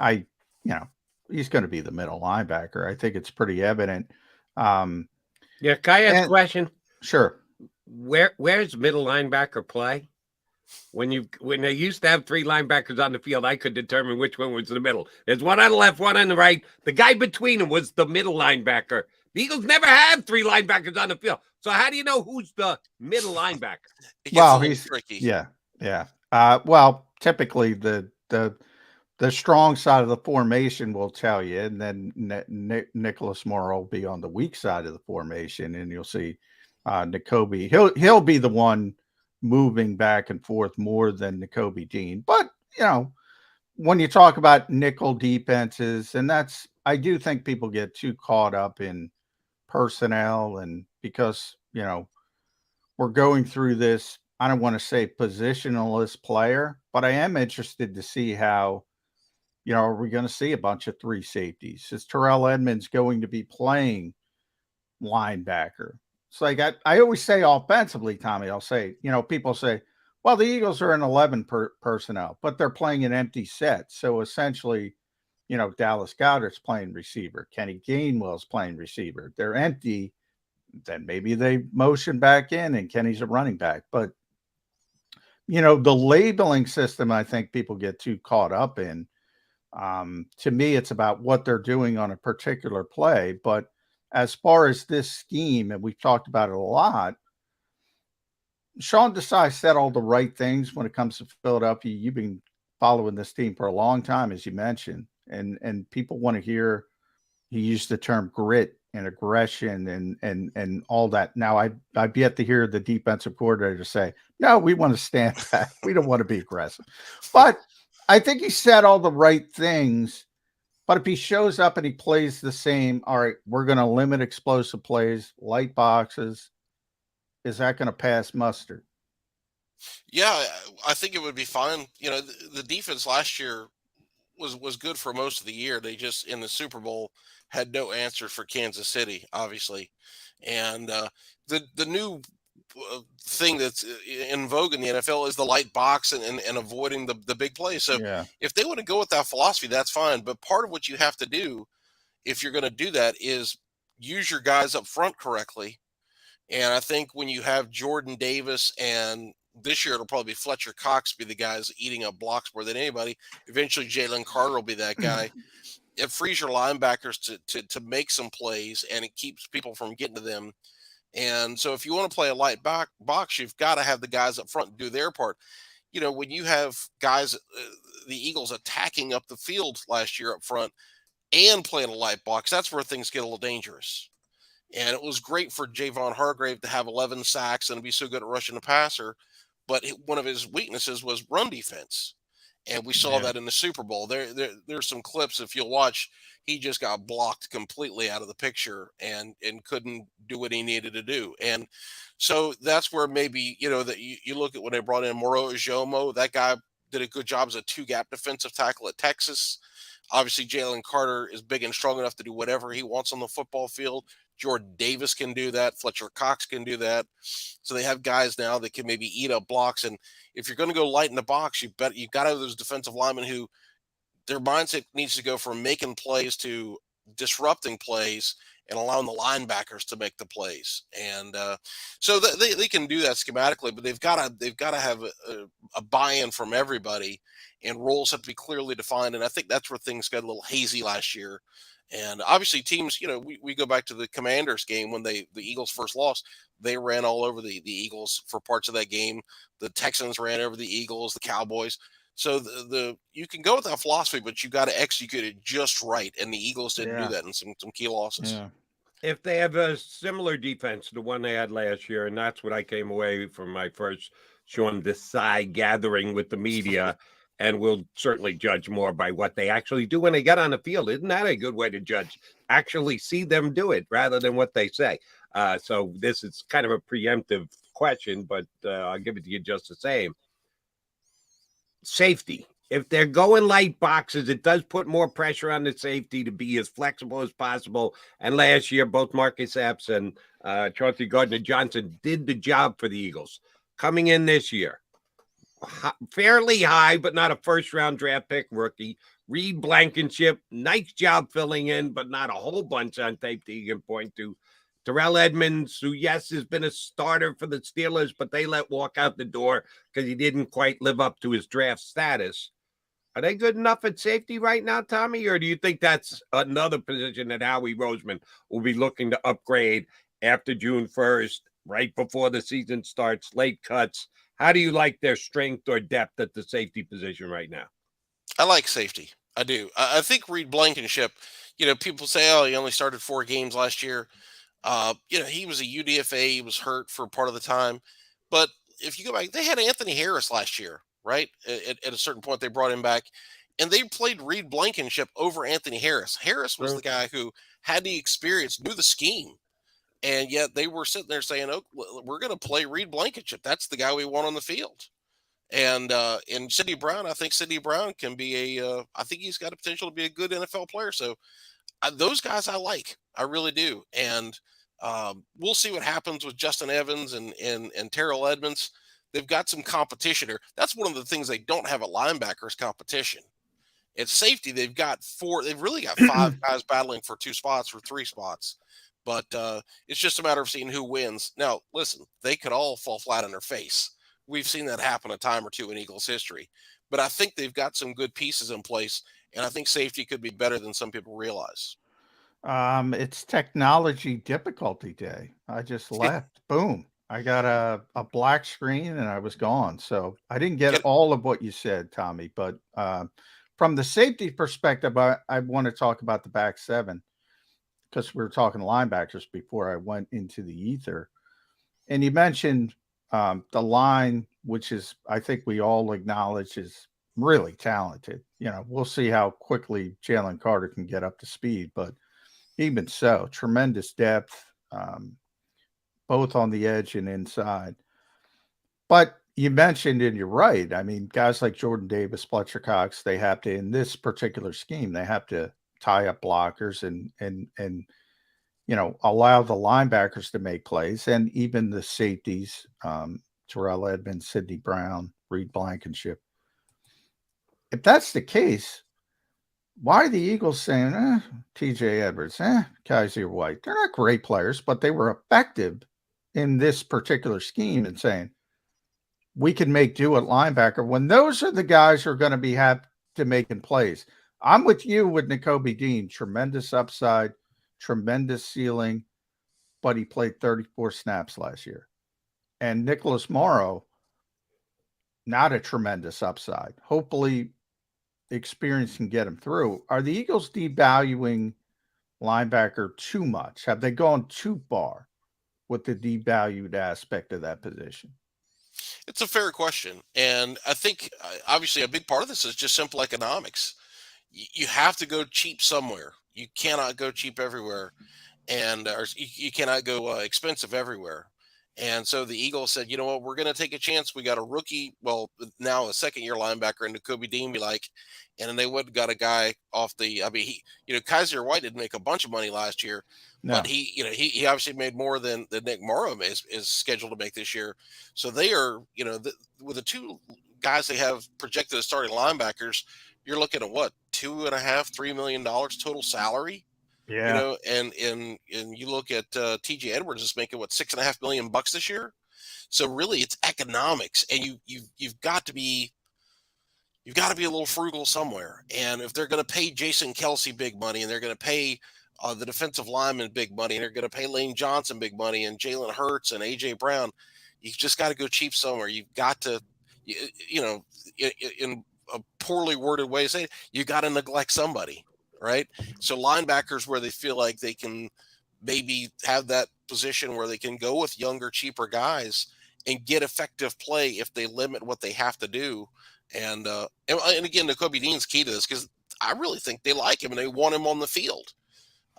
He's going to be the middle linebacker. I think it's pretty evident. Can I ask a question? Sure. Where's middle linebacker play? When they used to have 3 linebackers on the field, I could determine which one was the middle. There's one on the left, one on the right. The guy between them was the middle linebacker. The Eagles never have 3 linebackers on the field. So how do you know who's the middle linebacker? He's tricky. Yeah. Typically the strong side of the formation will tell you, and then Nicholas Moore will be on the weak side of the formation, and you'll see Nakobe. He'll be the one moving back and forth more than Nakobe Dean. But, when you talk about nickel defenses, and I do think people get too caught up in personnel, and because, we're going through this, I don't want to say positionless player, but I am interested to see how, are we going to see a bunch of 3 safeties? Is Terrell Edmonds going to be playing linebacker? It's like I always say offensively, Tommy, I'll say, people say, well, the Eagles are in 11 personnel, but they're playing an empty set. So essentially, Dallas Goedert's playing receiver. Kenny Gainwell's playing receiver. They're empty. Then maybe they motion back in and Kenny's a running back. But, the labeling system, I think people get too caught up in. To me, it's about what they're doing on a particular play. But as far as this scheme, and we've talked about it a lot, Sean Desai said all the right things when it comes to Philadelphia. You've been following this team for a long time, as you mentioned, and people want to hear. He used the term grit and aggression and all that. Now, I've yet to hear the defensive coordinator say, no, we want to stand back. We don't want to be aggressive. But I think he said all the right things. But if he shows up and he plays the same, all right, we're going to limit explosive plays, light boxes, is that going to pass muster? Yeah, I think it would be fine. The defense last year was good for most of the year. They just, in the Super Bowl, had no answer for Kansas City, obviously. And the new thing that's in vogue in the NFL is the light box and avoiding the big plays. So if they want to go with that philosophy, that's fine. But part of what you have to do if you're going to do that is use your guys up front correctly. And I think when you have Jordan Davis, and this year it'll probably be Fletcher Cox be the guys eating up blocks more than anybody. Eventually Jalen Carter will be that guy. It frees your linebackers to make some plays, and it keeps people from getting to them. And so if you want to play a light box, you've got to have the guys up front do their part. You know, when you have guys, the Eagles attacking up the field last year up front and playing a light box, that's where things get a little dangerous. And it was great for Javon Hargrave to have 11 sacks and be so good at rushing the passer. But one of his weaknesses was run defense. And we saw that in the Super Bowl. There's some clips, if you'll watch, he just got blocked completely out of the picture and couldn't do what he needed to do. And so that's where maybe, you know, that you look at when they brought in Moro Ijomo, that guy did a good job as a two-gap defensive tackle at Texas. Obviously, Jalen Carter is big and strong enough to do whatever he wants on the football field. Jordan Davis can do that. Fletcher Cox can do that. So they have guys now that can maybe eat up blocks. And if you're going to go light in the box, you've got to have those defensive linemen who their mindset needs to go from making plays to disrupting plays and allowing the linebackers to make the plays. And so they can do that schematically, but they've got to have a buy-in from everybody, and roles have to be clearly defined. And I think that's where things got a little hazy last year. And obviously teams, you know, we go back to the Commanders game when the Eagles first lost. They ran all over the Eagles for parts of that game. The Texans ran over the Eagles, the Cowboys. So you can go with that philosophy, but you got to execute it just right. And the Eagles didn't do that in some key losses. Yeah. If they have a similar defense to the one they had last year, and that's what I came away from my first Sean Desai gathering with the media, and we'll certainly judge more by what they actually do when they get on the field. Isn't that a good way to judge? Actually see them do it rather than what they say. So this is kind of a preemptive question, but I'll give it to you just the same. Safety. If they're going light boxes, it does put more pressure on the safety to be as flexible as possible. And last year, both Marcus Epps and Chauncey Gardner-Johnson did the job for the Eagles. Coming in this year, fairly high, but not a first-round draft pick rookie. Reed Blankenship, nice job filling in, but not a whole bunch on tape that you can point to. Terrell Edmonds, who, yes, has been a starter for the Steelers, but they let walk out the door because he didn't quite live up to his draft status. Are they good enough at safety right now, Tommy? Or do you think that's another position that Howie Roseman will be looking to upgrade after June 1st, right before the season starts, late cuts? How do you like their strength or depth at the safety position right now? I like safety. I do. I think Reed Blankenship, you know, people say, oh, he only started 4 games last year. You know, he was a UDFA. He was hurt for part of the time. But if you go back, they had Anthony Harris last year, right? At a certain point, they brought him back, and they played Reed Blankenship over Anthony Harris. Harris was the guy who had the experience, knew the scheme. And yet they were sitting there saying, oh, we're going to play Reed Blankenship. That's the guy we want on the field. And Sidney Brown, I think Sidney Brown can be I think he's got a potential to be a good NFL player. So those guys I like. I really do. And we'll see what happens with Justin Evans and Terrell Edmonds. They've got some competition here. That's one of the things they don't have at linebackers competition. At safety, they've got 4. They've really got 5 guys battling for 2 spots or 3 spots. But it's just a matter of seeing who wins. Now, listen, they could all fall flat on their face. We've seen that happen a time or two in Eagles history. But I think they've got some good pieces in place, and I think safety could be better than some people realize. It's technology difficulty day. I just left. Boom. I got a black screen, and I was gone. So I didn't get all of what you said, Tommy. But from the safety perspective, I want to talk about the back 7. Because we were talking linebackers before I went into the ether. And you mentioned the line, which is, I think we all acknowledge is really talented. You know, we'll see how quickly Jalen Carter can get up to speed. But even so, tremendous depth, both on the edge and inside. But you mentioned, and you're right, I mean, guys like Jordan Davis, Fletcher Cox, they have to, in this particular scheme, they have to tie up blockers and allow the linebackers to make plays and even the safeties, Terrell Edmonds, Sidney Brown, Reed Blankenship. If that's the case, why are the Eagles saying, TJ Edwards, Kaiser White? They're not great players, but they were effective in this particular scheme, and saying, we can make do at linebacker when those are the guys who are going to be happy to making plays. I'm with you with Nakobe Dean. Tremendous upside, tremendous ceiling, but he played 34 snaps last year. And Nicholas Morrow, not a tremendous upside. Hopefully experience can get him through. Are the Eagles devaluing linebacker too much? Have they gone too far with the devalued aspect of that position? It's a fair question. And I think, obviously, a big part of this is just simple economics. You have to go cheap somewhere. You cannot go cheap everywhere. Or you cannot go expensive everywhere. And so the Eagles said, you know what, we're going to take a chance. We got a rookie, well, now a second-year linebacker in Nakobe Dean, and then they would have got a guy off the. Kaiser White didn't make a bunch of money last year, but he obviously made more than Nick Morrow is scheduled to make this year. So they are, with the two guys they have projected as starting linebackers, you're looking at what, $2.5-3 million total salary. Yeah. And you look at TJ Edwards is making what, $6.5 million this year. So really it's economics, and you've got to be a little frugal somewhere. And if they're going to pay Jason Kelsey big money, and they're going to pay the defensive lineman big money, and they're going to pay Lane Johnson big money, and Jalen Hurts and AJ Brown, you've just got to go cheap somewhere. You've got to, in a poorly worded way, say you got to neglect somebody. Right. So linebackers, where they feel like they can maybe have that position where they can go with younger, cheaper guys and get effective play if they limit what they have to do. And again, Nakobe Dean's key to this, because I really think they like him and they want him on the field.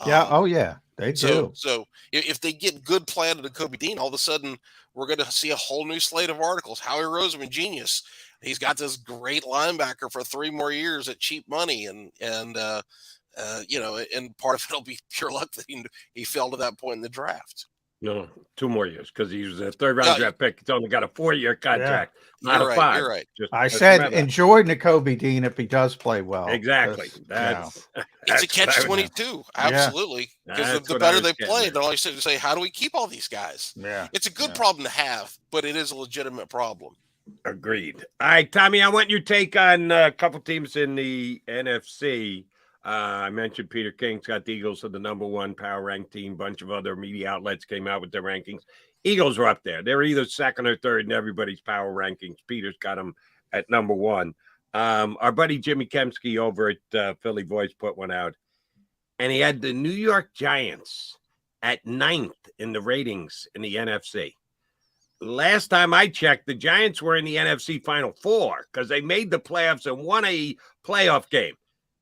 Yeah. They do. So if they get good play out of Nakobe Dean, all of a sudden we're going to see a whole new slate of articles. Howie Roseman, genius. He's got this great linebacker for 3 more years at cheap money. And part of it'll be pure luck that he fell to that point in the draft. No, 2 more years, because he was a 3rd-round draft pick. He's only got a 4-year contract, not a 5. You're right. I said enjoy Nakobe Dean if he does play well. Exactly. It's a catch-22. Absolutely. Because the better they play, they're always say, how do we keep all these guys? Yeah. It's a good problem to have, but it is a legitimate problem. Agreed. All right, Tommy, I want your take on a couple teams in the NFC. I mentioned Peter King's got the Eagles as the #1 power ranked team. Bunch of other media outlets came out with their rankings. Eagles are up there. They're either 2nd or 3rd in everybody's power rankings. Peter's got them at #1. Our buddy Jimmy Kemsky over at Philly Voice put one out, and he had the New York Giants at 9th in the ratings in the NFC. Last time I checked, the Giants were in the NFC Final Four because they made the playoffs and won a playoff game.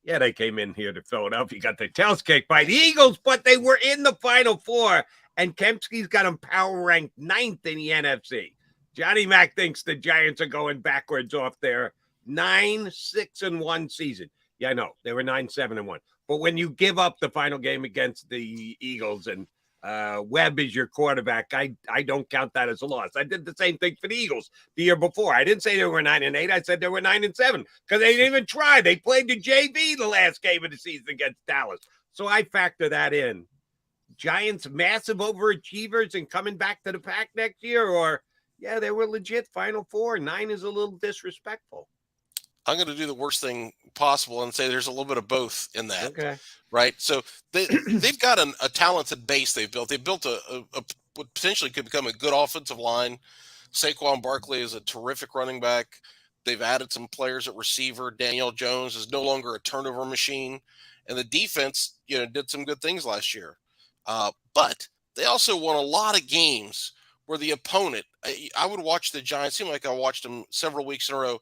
Yeah, they came in here to Philadelphia, got their tails kicked by the Eagles, but they were in the Final Four, and Kemsky's got them power ranked 9th in the NFC. Johnny Mac thinks the Giants are going backwards off their 9-6-1 season. Yeah, I know. They were 9-7-1. But when you give up the final game against the Eagles and Webb is your quarterback, I don't count that as a loss. I did the same thing for the Eagles the year before. I didn't say they were 9-8. I said they were 9-7 because they didn't even try. They played the JV the last game of the season against Dallas. So I factor that in. Giants massive overachievers and coming back to the pack next year, or yeah, they were legit Final Four. 9 is a little disrespectful. I'm going to do the worst thing possible and say there's a little bit of both in that. Okay. Right. So they've got a talented base they've built. They've built a what potentially could become a good offensive line. Saquon Barkley is a terrific running back. They've added some players at receiver. Daniel Jones is no longer a turnover machine. And the defense, did some good things last year. But they also won a lot of games where the opponent, I would watch the Giants, seemed like I watched them several weeks in a row.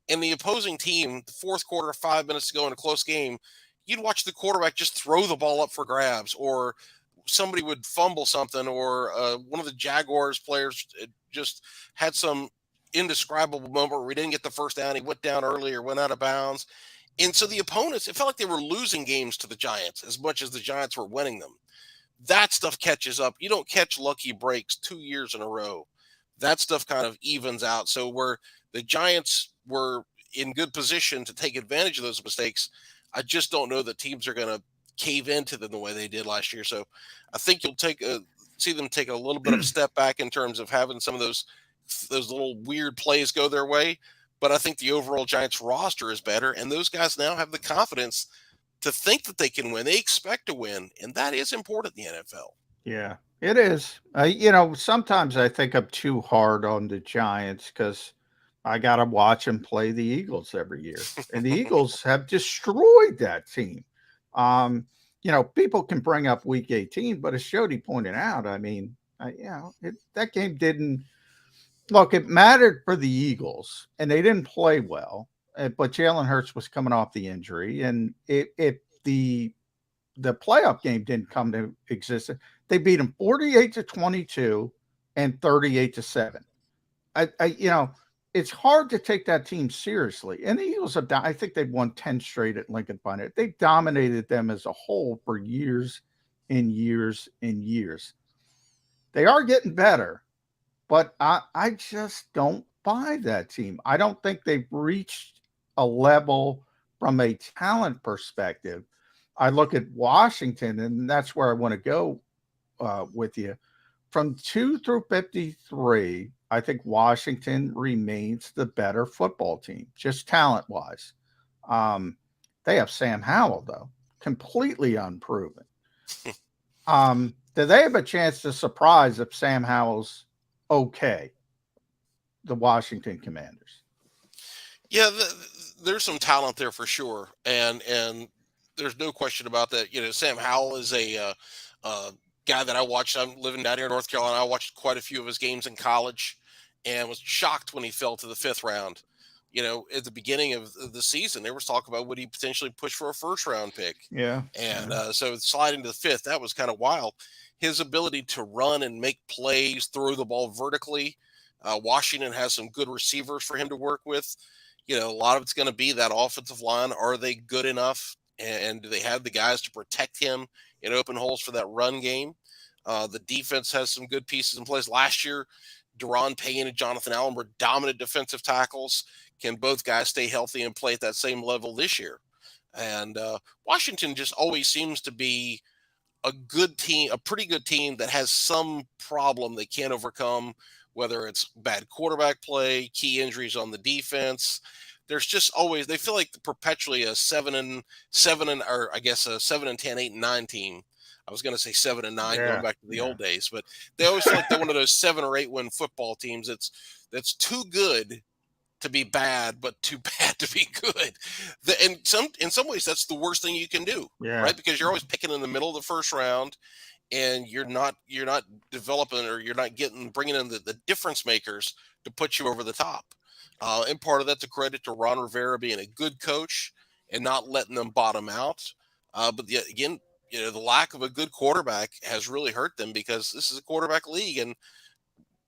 And the opposing team, the 4th quarter, 5 minutes to go in a close game, you'd watch the quarterback just throw the ball up for grabs, or somebody would fumble something, or one of the Jaguars players just had some indescribable moment where we didn't get the first down. He went down early or went out of bounds. And so the opponents, it felt like they were losing games to the Giants as much as the Giants were winning them. that stuff catches up. You don't catch lucky breaks 2 years in a row. That stuff kind of evens out. So where the Giants were in good position to take advantage of those mistakes, I just don't know that teams are going to cave into them the way they did last year. So I think you'll see them take a little bit of a step back in terms of having some of those little weird plays go their way. But I think the overall Giants roster is better, and those guys now have the confidence to think that they can win. They expect to win, and that is important in the NFL. Yeah, it is. Sometimes I think I'm too hard on the Giants because I got to watch them play the Eagles every year. And the Eagles have destroyed that team. People can bring up Week 18, but as Jody pointed out, I mean, that game didn't – look, it mattered for the Eagles, and they didn't play well. But Jalen Hurts was coming off the injury, and if the playoff game didn't come to existence, they beat them 48-22 and 38-7. It's hard to take that team seriously. And the Eagles have I think they've won 10 straight at Lincoln Financial. They've dominated them as a whole for years and years and years. They are getting better, but I just don't buy that team. I don't think they've reached a level from a talent perspective. I look at Washington, and that's where I want to go with you. From 2 through 53, I think Washington remains the better football team, just talent-wise. They have Sam Howell, though, completely unproven. Do they have a chance to surprise if Sam Howell's okay? The Washington Commanders. Yeah, there's some talent there for sure, and there's no question about that. Sam Howell is a guy that I watched. I'm living down here in North Carolina. I watched quite a few of his games in college, and was shocked when he fell to the 5th round. At the beginning of the season, there was talk about would he potentially push for a 1st-round pick. Yeah, and so sliding to the 5th, that was kind of wild. His ability to run and make plays, throw the ball vertically. Washington has some good receivers for him to work with. A lot of it's going to be that offensive line. Are they good enough? And do they have the guys to protect him in open holes for that run game? The defense has some good pieces in place. Last year, Deron Payne and Jonathan Allen were dominant defensive tackles. Can both guys stay healthy and play at that same level this year? And Washington just always seems to be a good team, a pretty good team that has some problem they can't overcome, whether it's bad quarterback play, key injuries on the defense. There's just always, they feel like perpetually a 7-10, 8-9 team. I was going to say 7-9 going back to the old days, but they always feel like they're one of those 7 or 8 win football teams. That's too good to be bad, but too bad to be good. In some ways, that's the worst thing you can do, right? Because you're always picking in the middle of the 1st round, and you're not developing, or you're not bringing in the difference makers to put you over the top. And part of that's a credit to Ron Rivera being a good coach and not letting them bottom out. But again, the lack of a good quarterback has really hurt them, because this is a quarterback league, and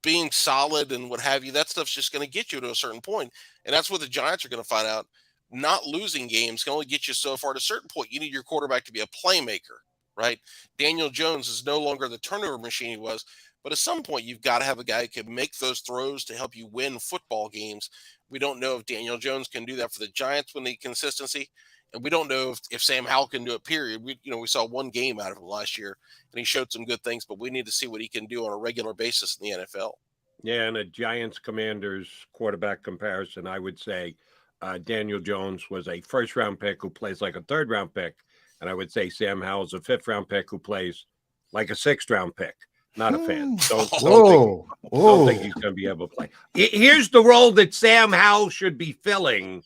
being solid and what have you, that stuff's just going to get you to a certain point. And that's what the Giants are going to find out. Not losing games can only get you so far. At a certain point, you need your quarterback to be a playmaker, right? Daniel Jones is no longer the turnover machine he was, but at some point you've got to have a guy who can make those throws to help you win football games. We don't know if Daniel Jones can do that for the Giants with the consistency, and we don't know if Sam Howell can do it, period. We saw one game out of him last year, and he showed some good things, but we need to see what he can do on a regular basis in the NFL. Yeah, and a Giants-Commanders quarterback comparison, I would say Daniel Jones was a 1st-round pick who plays like a 3rd-round pick, and I would say Sam Howell's a 5th-round pick who plays like a 6th-round pick. Not a fan. Don't think he's going to be able to play. Here's the role that Sam Howell should be filling: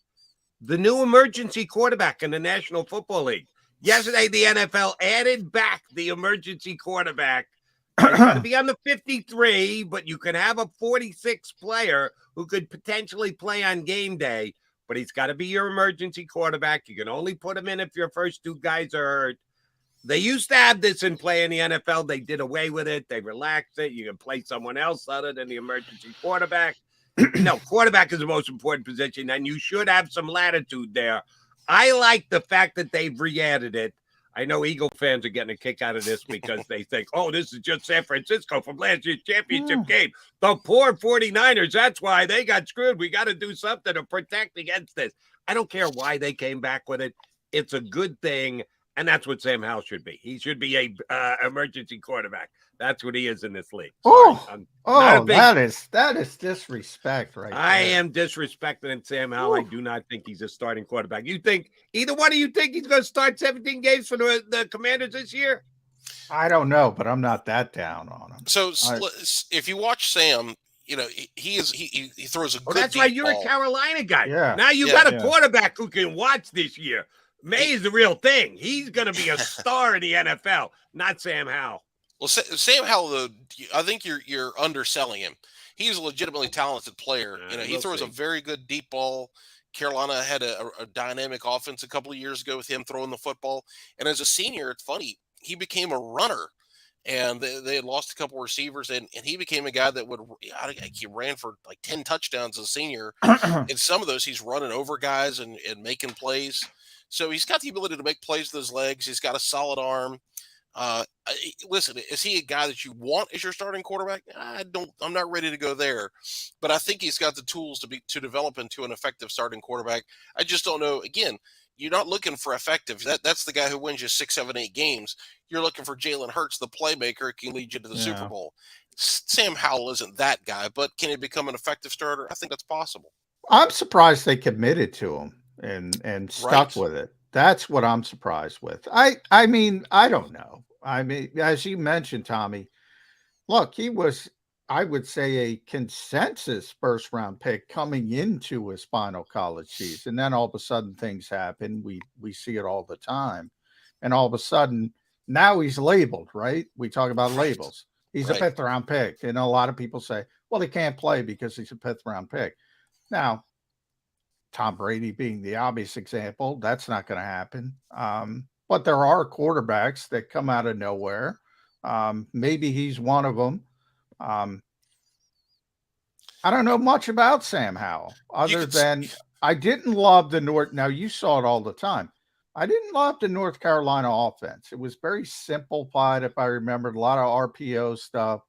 the new emergency quarterback in the National Football League. Yesterday, the NFL added back the emergency quarterback. He's going to be on the 53, but you can have a 46 player who could potentially play on game day, but he's got to be your emergency quarterback. You can only put him in if your first 2 guys are hurt. They used to have this in play in the NFL. They did away with it. They relaxed it. You can play someone else other than the emergency quarterback. No, quarterback is the most important position, and you should have some latitude there. I like the fact that they've re-added it. I know Eagle fans are getting a kick out of this because they think, oh, this is just San Francisco from last year's championship game. The poor 49ers, that's why they got screwed. We got to do something to protect against this. I don't care why they came back with it. It's a good thing, and that's what Sam Howell should be. He should be a emergency quarterback. That's what he is in this league. Sorry, that is disrespect, right? I am disrespecting Sam Howell. I do not think he's a starting quarterback. You think either one of you think he's going to start 17 games for the Commanders this year? I don't know, but I'm not that down on him. So if you watch Sam, you know he throws a good. That's deep why you're ball. a Carolina guy. Yeah. Now you got a quarterback who can watch this year. May is the real thing. He's going to be a star in the NFL, not Sam Howell. Well, Sam Howell, though, I think you're underselling him. He's a legitimately talented player. You know, he throws a very good deep ball. Carolina had a dynamic offense a couple of years ago with him throwing the football. And as a senior, it's funny, he became a runner. And they had lost a couple of receivers, and he became a guy that he ran for like 10 touchdowns as a senior. And some of those, he's running over guys and making plays. So he's got the ability to make plays with his legs. He's got a solid arm. Listen, is he a guy that you want as your starting quarterback? I'm not ready to go there, but I think he's got the tools to develop into an effective starting quarterback. I just don't know. Again, you're not looking for effective. That's the guy who wins you 6, 7, 8 games. You're looking for Jalen Hurts, the playmaker, who can lead you to the Super Bowl. Sam Howell isn't that guy, but can he become an effective starter? I think that's possible. I'm surprised they committed to him and stuck with it. That's what I'm surprised with. I mean, I don't know. I mean, as you mentioned, Tommy, look, he was, I would say, a consensus first round pick coming into his final college season. Then all of a sudden things happen. We see it all the time. And all of a sudden, now he's labeled, right? We talk about labels. He's a 5th round pick. And a lot of people say, well, he can't play because he's a 5th round pick. Now, Tom Brady being the obvious example, that's not going to happen. But there are quarterbacks that come out of nowhere. Maybe he's one of them. I don't know much about Sam Howell other than I didn't love the North. Now, you saw it all the time. I didn't love the North Carolina offense. It was very simplified, if I remember, a lot of RPO stuff.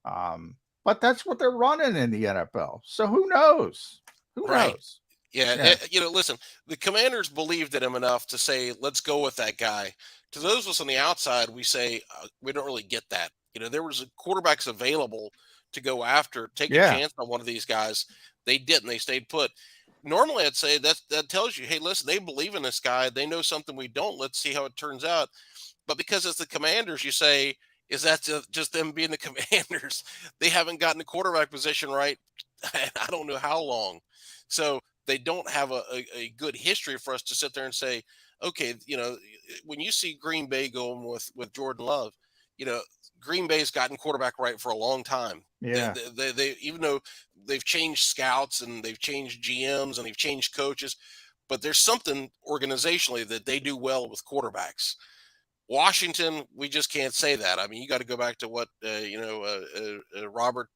But that's what they're running in the NFL. So who knows? Who knows? Yeah. You know, listen, the Commanders believed in him enough to say, let's go with that guy. To those of us on the outside, we say, we don't really get that. You know, there was quarterbacks available to go after, take a chance on one of these guys. They didn't. They stayed put. Normally, I'd say that tells you, hey, listen, they believe in this guy. They know something we don't. Let's see how it turns out. But because it's the Commanders, you say, is that just them being the Commanders? They haven't gotten the quarterback position right. I don't know how long. So they don't have a good history for us to sit there and say, okay, you know, when you see Green Bay going with Jordan Love, you know, Green Bay's gotten quarterback right for a long time. Yeah. They even though they've changed scouts and they've changed GMs and they've changed coaches, but there's something organizationally that they do well with quarterbacks. Washington, we just can't say that. I mean, you got to go back to what, Robert,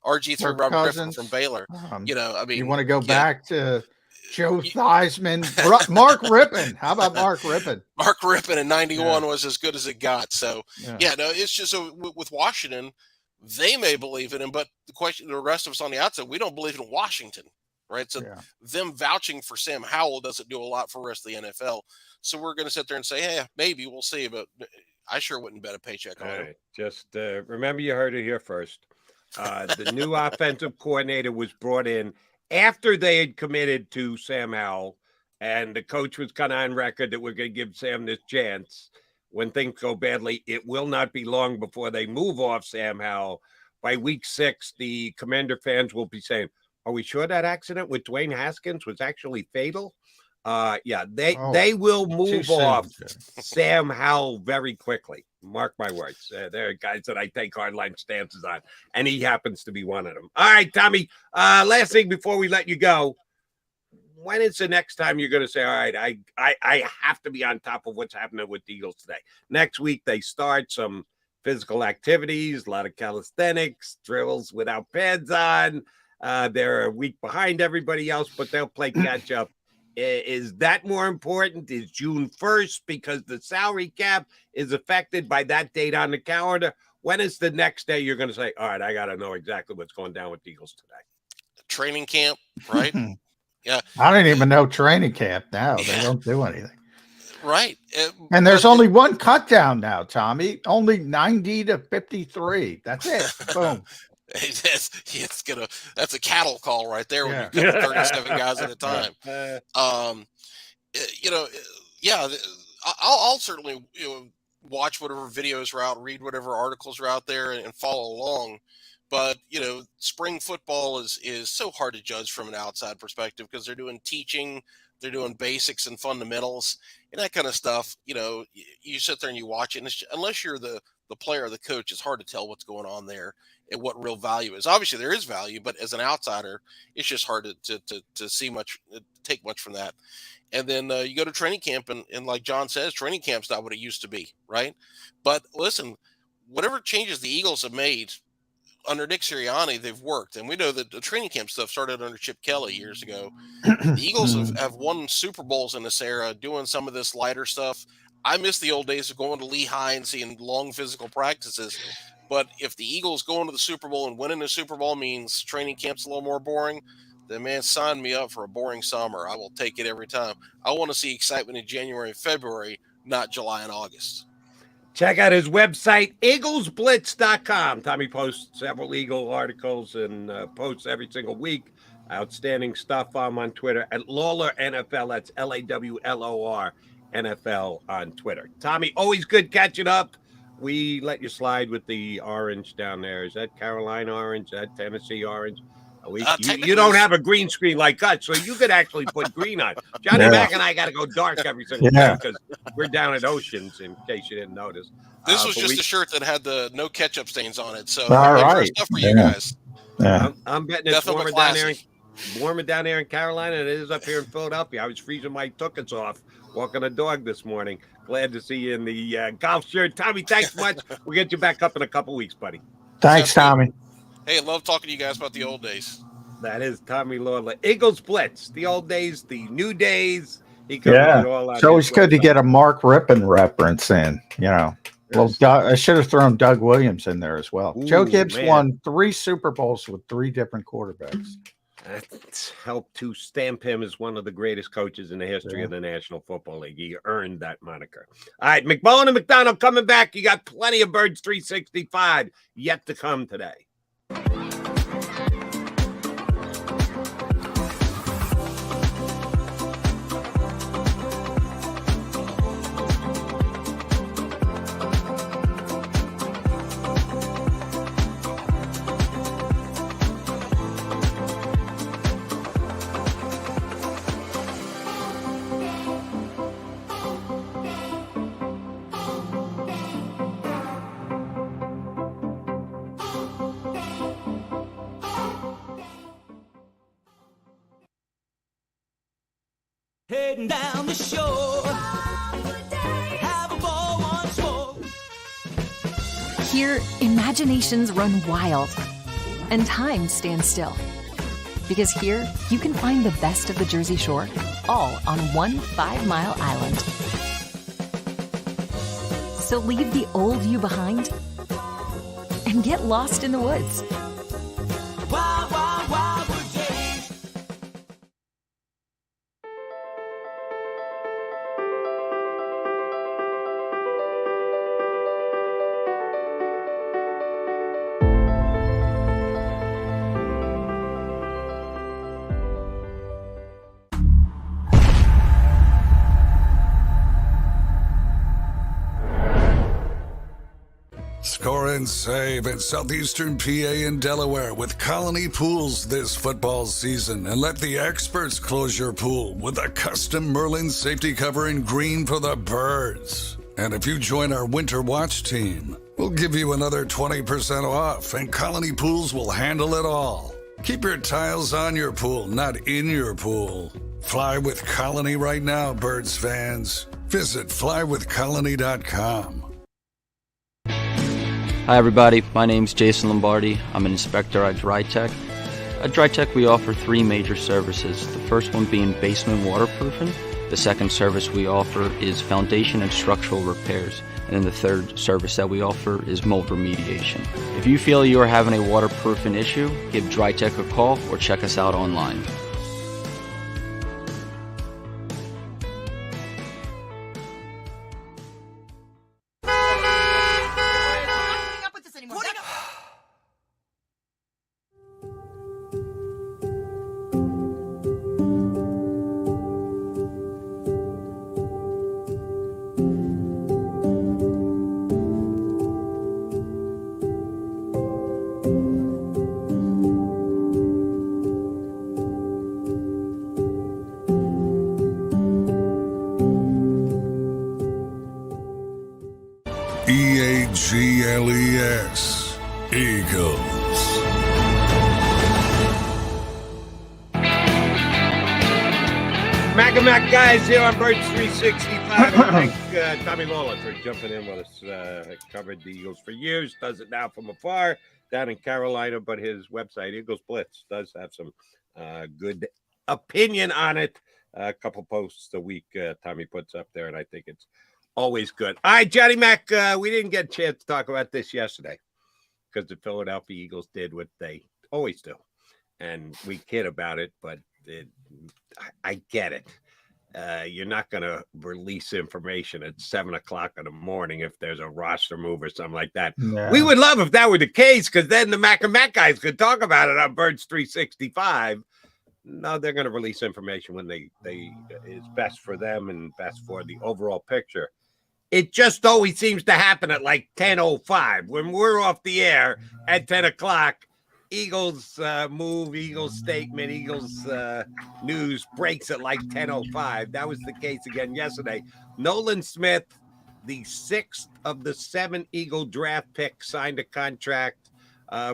RG3, Robert Griffin from Baylor. You know, I mean, you want to go back to Joe Theismann, Mark Rippon. How about Mark Rippon? Mark Rippon in 91 was as good as it got. So, no, it's just so with Washington, they may believe in him, but the rest of us on the outside, we don't believe in Washington, right? So them vouching for Sam Howell doesn't do a lot for the rest of the NFL. So we're going to sit there and say, hey, maybe we'll see, but I sure wouldn't bet a paycheck on him. Just remember, you heard it here first. The new offensive coordinator was brought in after they had committed to Sam Howell, and the coach was kind of on record that we're going to give Sam this chance. When things go badly, it will not be long before they move off Sam Howell. By week 6, the Commander fans will be saying, are we sure that accident with Dwayne Haskins was actually fatal? They will move off Sam Howell very quickly. Mark my words. There are guys that I take hardline stances on, and he happens to be one of them. All right, Tommy, last thing before we let you go. When is the next time you're going to say, all right, I have to be on top of what's happening with the Eagles today? Next week, they start some physical activities, a lot of calisthenics, drills without pads on. They're a week behind everybody else, but they'll play catch up. Is that more important? Is June 1st because the salary cap is affected by that date on the calendar? When is the next day you're going to say, all right, I got to know exactly what's going down with the Eagles today? Training camp, right? Yeah. I don't even know training camp now. They don't do anything. Right. And there's only one cut down now, Tommy. Only 90 to 53. That's it. Boom. That's a cattle call right there when you cut 37 guys at a time. I'll certainly watch whatever videos are out, read whatever articles are out there, and follow along. But spring football is so hard to judge from an outside perspective because they're doing teaching, they're doing basics and fundamentals and that kind of stuff. You sit there and you watch it, and unless you're the player or the coach, it's hard to tell what's going on there and what real value is. Obviously, there is value, but as an outsider, it's just hard to see much, take much from that. And then you go to training camp, and like John says, training camp's not what it used to be, right? But listen, whatever changes the Eagles have made under Nick Sirianni, they've worked. And we know that the training camp stuff started under Chip Kelly years ago. The Eagles have won Super Bowls in this era, doing some of this lighter stuff. I miss the old days of going to Lehigh and seeing long physical practices. But if the Eagles going to the Super Bowl and winning the Super Bowl means training camp's a little more boring, then, man, sign me up for a boring summer. I will take it every time. I want to see excitement in January and February, not July and August. Check out his website, eaglesblitz.com. Tommy posts several Eagle articles and posts every single week. Outstanding stuff. I'm on Twitter at Lawler NFL. That's LAWLOR NFL on Twitter. Tommy, always good catching up. We let you slide with the orange down there. Is that Carolina orange? Is that Tennessee orange? You don't have a green screen like us, so you could actually put green on. Johnny Mac and I got to go dark every single day because we're down at Oceans, in case you didn't notice. This was just a shirt that had the no ketchup stains on it, so all right. Stuff for you guys. Yeah. I'm betting it's warmer down there in Carolina than it is up here in Philadelphia. I was freezing my tuckets off walking a dog this morning. Glad to see you in the golf shirt. Tommy, thanks much. We'll get you back up in a couple weeks, buddy. Thanks, Tommy. Hey, I love talking to you guys about the old days. That is Tommy Lawler. Eagles Blitz, the old days, the new days. He comes with all that. It's always good to get a Mark Rippon reference in, Well, I should have thrown Doug Williams in there as well. Joe Gibbs won 3 Super Bowls with 3 different quarterbacks. That's helped to stamp him as one of the greatest coaches in the history of the National Football League. He earned that moniker. All right, McMullen and McDonald coming back. You got plenty of Birds 365 yet to come today. Heading down the shore, have a ball once more. Here, imaginations run wild and time stands still. Because here, you can find the best of the Jersey Shore, all on one 5-mile island. So leave the old you behind and get lost in the woods. Wild, wild, wildwood days. Score and save at Southeastern PA and Delaware with Colony Pools this football season, and let the experts close your pool with a custom Merlin safety cover in green for the birds. And if you join our Winter Watch team, we'll give you another 20% off, and Colony Pools will handle it all. Keep your tiles on your pool, not in your pool. Fly with Colony right now, Birds fans. Visit flywithcolony.com. Hi everybody, my name's Jason Lombardi. I'm an inspector at Dry Tech. At DryTech, we offer 3 major services, the first one being basement waterproofing. The second service we offer is foundation and structural repairs. And then the third service that we offer is mold remediation. If you feel you are having a waterproofing issue, give DryTech a call or check us out online. EAGLES, Eagles. Mac guys here on Birds 365. I thank Tommy Lawler for jumping in with us. Covered the Eagles for years, does it now from afar down in Carolina, but his website, Eagles Blitz, does have some good opinion on it. A couple posts a week Tommy puts up there, and I think it's always good. All right, Johnny Mac, we didn't get a chance to talk about this yesterday because the Philadelphia Eagles did what they always do. And we kid about it, but I get it. You're not going to release information at 7 o'clock in the morning if there's a roster move or something like that. Yeah. We would love if that were the case because then the Mac and Mac guys could talk about it on Birds 365. No, they're going to release information when they is best for them and best for the overall picture. It just always seems to happen at like 10:05 when we're off the air at 10 o'clock. Eagles move, Eagles statement, Eagles news breaks at like 10:05. That was the case again yesterday. Nolan Smith, the 6th of the 7 Eagle draft picks, signed a contract,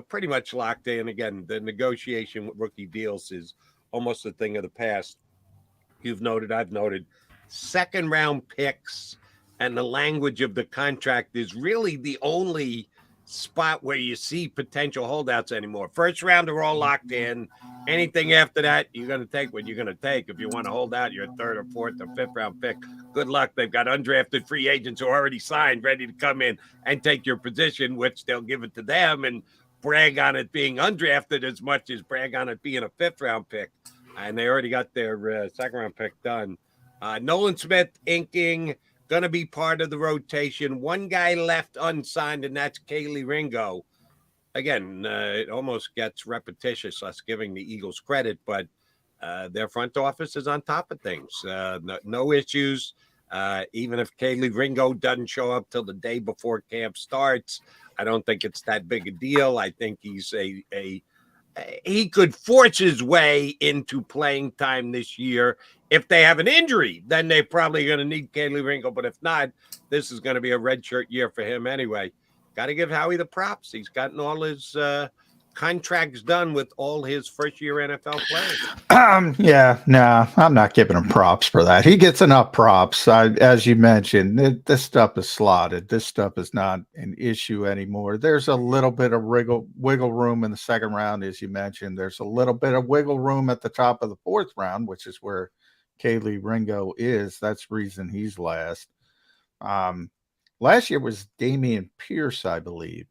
pretty much locked in. Again, the negotiation with rookie deals is almost a thing of the past. You've noted, I've noted, 2nd-round picks and the language of the contract is really the only spot where you see potential holdouts anymore. 1st round are all locked in. Anything after that, you're going to take what you're going to take. If you want to hold out your 3rd or 4th or 5th round pick, good luck. They've got undrafted free agents who are already signed, ready to come in and take your position, which they'll give it to them and brag on it being undrafted as much as brag on it being a 5th round pick. And they already got their 2nd round pick done. Nolan Smith inking, going to be part of the rotation. One guy left unsigned, and that's Kaylee Ringo. Again, it almost gets repetitious, us giving the Eagles credit, but their front office is on top of things. No issues. Even if Kaylee Ringo doesn't show up till the day before camp starts, I don't think it's that big a deal. I think he's he could force his way into playing time this year. If they have an injury, then they're probably going to need Kaylee Ringo. But if not, this is going to be a redshirt year for him anyway. Got to give Howie the props. He's gotten all his contracts done with all his first-year NFL players. Yeah, no, I'm not giving him props for that. He gets enough props. As you mentioned, this stuff is slotted. This stuff is not an issue anymore. There's a little bit of wiggle room in the 2nd round, as you mentioned. There's a little bit of wiggle room at the top of the 4th round, which is where Kaylee Ringo is. That's the reason he's last. Last year was Damian Pierce, I believe,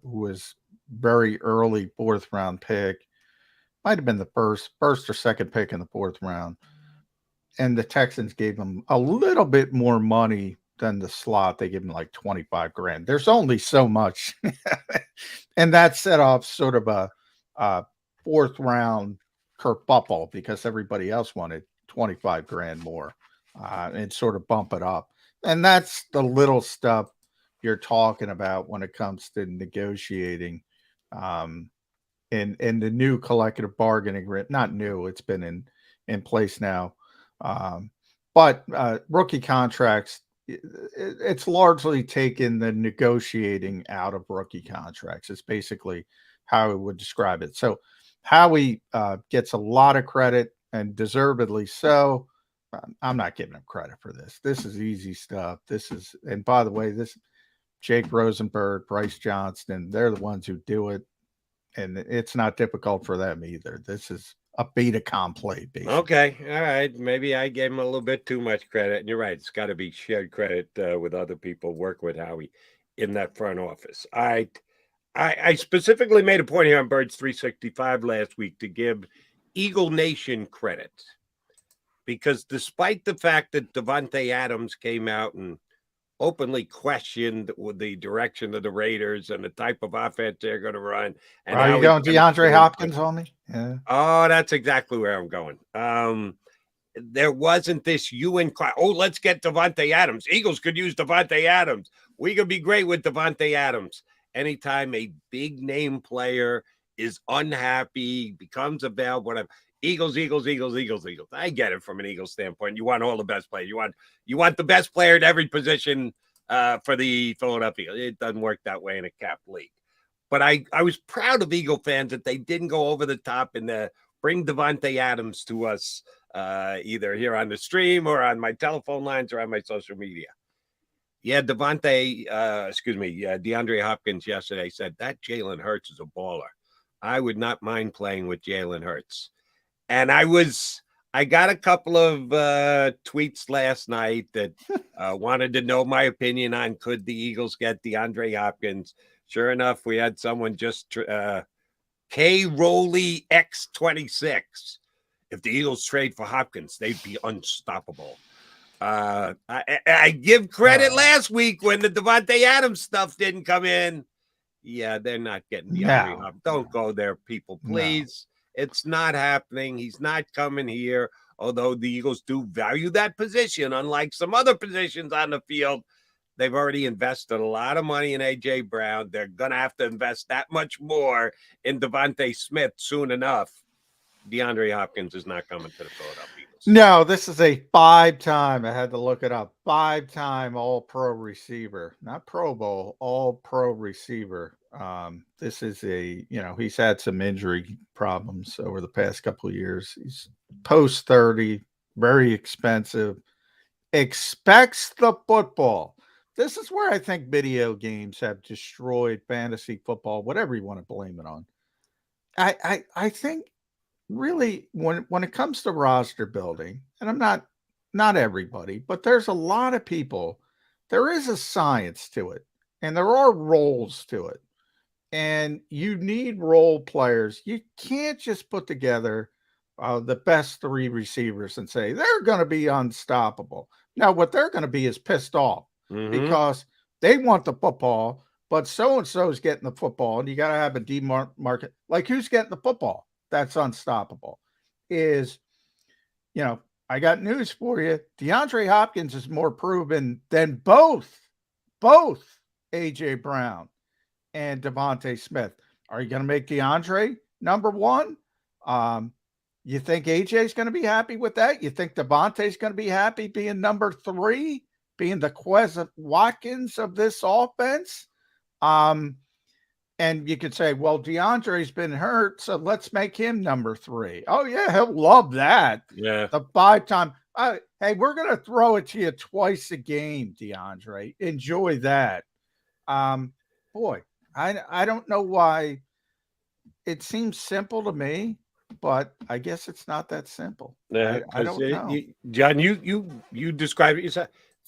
who was very early 4th round pick. Might have been the first or 2nd pick in the 4th round. And the Texans gave him a little bit more money than the slot. They gave him like $25,000. There's only so much. And that set off sort of a 4th round kerfuffle because everybody else wanted $25,000 more and sort of bump it up. And that's the little stuff you're talking about when it comes to negotiating. And the new collective bargaining agreement, not new, it's been in place now. But rookie contracts, it's largely taken the negotiating out of rookie contracts. It's basically how I would describe it. So Howie gets a lot of credit, and deservedly so. I'm not giving him credit for this. This is easy stuff. And by the way, this Jake Rosenberg, Bryce Johnston, they're the ones who do it. and it's not difficult for them either. This is a fait accompli, basically. Okay, all right. Maybe I gave him a little bit too much credit, and you're right. It's got to be shared credit with other people work with Howie in that front office. I specifically made a point here on Birds 365 last week to give Eagle Nation credit, because despite the fact that Davante Adams came out and openly questioned the direction of the Raiders and the type of offense they're going to run. And are you going DeAndre Hopkins on me? Yeah. Oh, that's exactly where I'm going. There wasn't this let's get Davante Adams. Eagles could use Davante Adams. We could be great with Davante Adams. Anytime a big name player is unhappy, becomes available, whatever. Eagles. I get it from an Eagles standpoint. You want all the best players. You want the best player at every position for the Philadelphia. It doesn't work that way in a cap league. But I was proud of Eagle fans that they didn't go over the top and bring Davante Adams to us either here on the stream or on my telephone lines or on my social media. Yeah, DeAndre Hopkins yesterday said that Jalen Hurts is a baller. I would not mind playing with Jalen Hurts. And I got a couple of tweets last night that wanted to know my opinion on could the Eagles get DeAndre Hopkins. Sure enough, we had someone just K Rowley X26. If the Eagles trade for Hopkins, they'd be unstoppable. I give credit last week when the Davante Adams stuff didn't come in. Yeah, they're not getting DeAndre Hopkins. Don't go there, people, please. No. It's not happening. He's not coming here, although the Eagles do value that position. Unlike some other positions on the field, they've already invested a lot of money in A.J. Brown. They're going to have to invest that much more in Devontae Smith soon enough. DeAndre Hopkins is not coming to the Philadelphia Eagles. No, this is a 5-time, I had to look it up, 5-time All-Pro receiver, not Pro Bowl, All-Pro receiver. This is he's had some injury problems over the past couple of years. He's post 30, very expensive, expects the football. This is where I think video games have destroyed fantasy football, whatever you want to blame it on. I think really when it comes to roster building, and I'm not everybody, but there's a lot of people, there is a science to it, and there are roles to it. And you need role players. You can't just put together the best 3 receivers and say they're going to be unstoppable. Now, what they're going to be is pissed off because they want the football, but so-and-so is getting the football, and you got to have a demarket. Like, who's getting the football? That's unstoppable. I got news for you. DeAndre Hopkins is more proven than both A.J. Brown and Devontae Smith. Are you going to make DeAndre number 1? You think AJ is going to be happy with that? You think Devontae is going to be happy being number 3, being the Quez Watkins of this offense? And you could say, well, DeAndre's been hurt, so let's make him number 3. Oh, yeah, he'll love that. Yeah. The 5-time. Hey, we're going to throw it to you twice a game, DeAndre. Enjoy that. Boy, I don't know why it seems simple to me, but I guess it's not that simple. Yeah, I don't know. John, you describe it. It's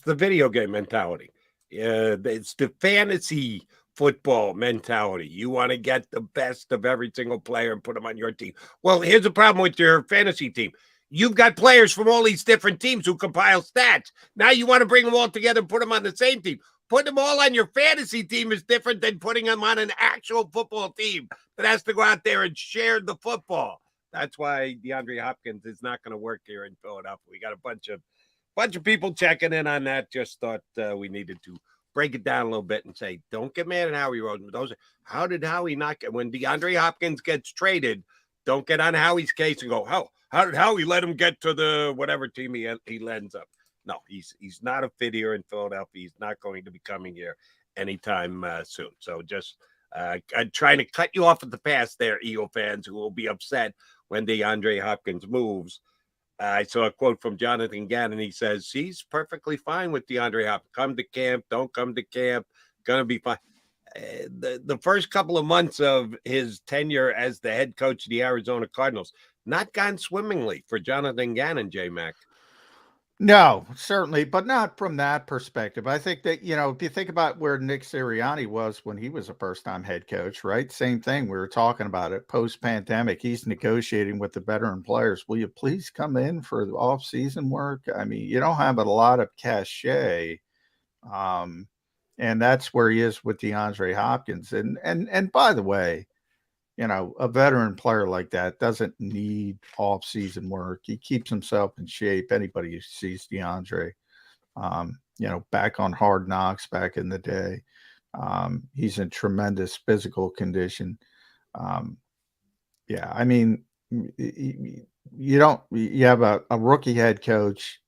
the video game mentality. It's the fantasy football mentality. You want to get the best of every single player and put them on your team. Well, here's the problem with your fantasy team. You've got players from all these different teams who compile stats. Now you want to bring them all together and put them on the same team. Putting them all on your fantasy team is different than putting them on an actual football team that has to go out there and share the football. That's why DeAndre Hopkins is not going to work here in Philadelphia. We got a bunch of people checking in on that. Just thought we needed to break it down a little bit and say, don't get mad at Howie Roseman. How did Howie not get, when DeAndre Hopkins gets traded, don't get on Howie's case and go, how did Howie let him get to the whatever team he ends up? No, he's not a fit here in Philadelphia. He's not going to be coming here anytime soon. So just I'm trying to cut you off at the pass there, Eagle fans, who will be upset when DeAndre Hopkins moves. I saw a quote from Jonathan Gannon. He says, he's perfectly fine with DeAndre Hopkins. Come to camp, don't come to camp, going to be fine. the first couple of months of his tenure as the head coach of the Arizona Cardinals not gone swimmingly for Jonathan Gannon, J-Mac. No, certainly, but not from that perspective. I think that, if you think about where Nick Sirianni was when he was a first-time head coach, right? Same thing. We were talking about it post-pandemic. He's negotiating with the veteran players. Will you please come in for the off-season work? I mean, you don't have a lot of cachet. And that's where he is with DeAndre Hopkins. And by the way, a veteran player like that doesn't need off-season work. He keeps himself in shape. Anybody who sees DeAndre, back on Hard Knocks back in the day, he's in tremendous physical condition. I mean, you have a rookie head coach,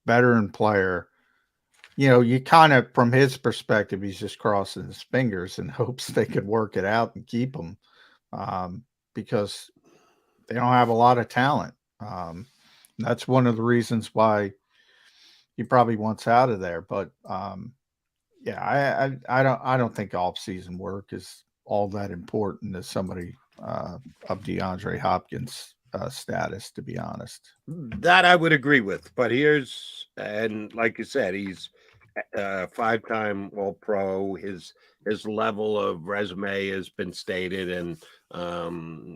veteran player. You kind of, from his perspective, he's just crossing his fingers and hopes they could work it out and keep him. Because they don't have a lot of talent. That's one of the reasons why he probably wants out of there. But I don't think off-season work is all that important as somebody of DeAndre Hopkins' status, to be honest. That I would agree with. But and like you said, he's a 5-time All-Pro. His level of resume has been stated, and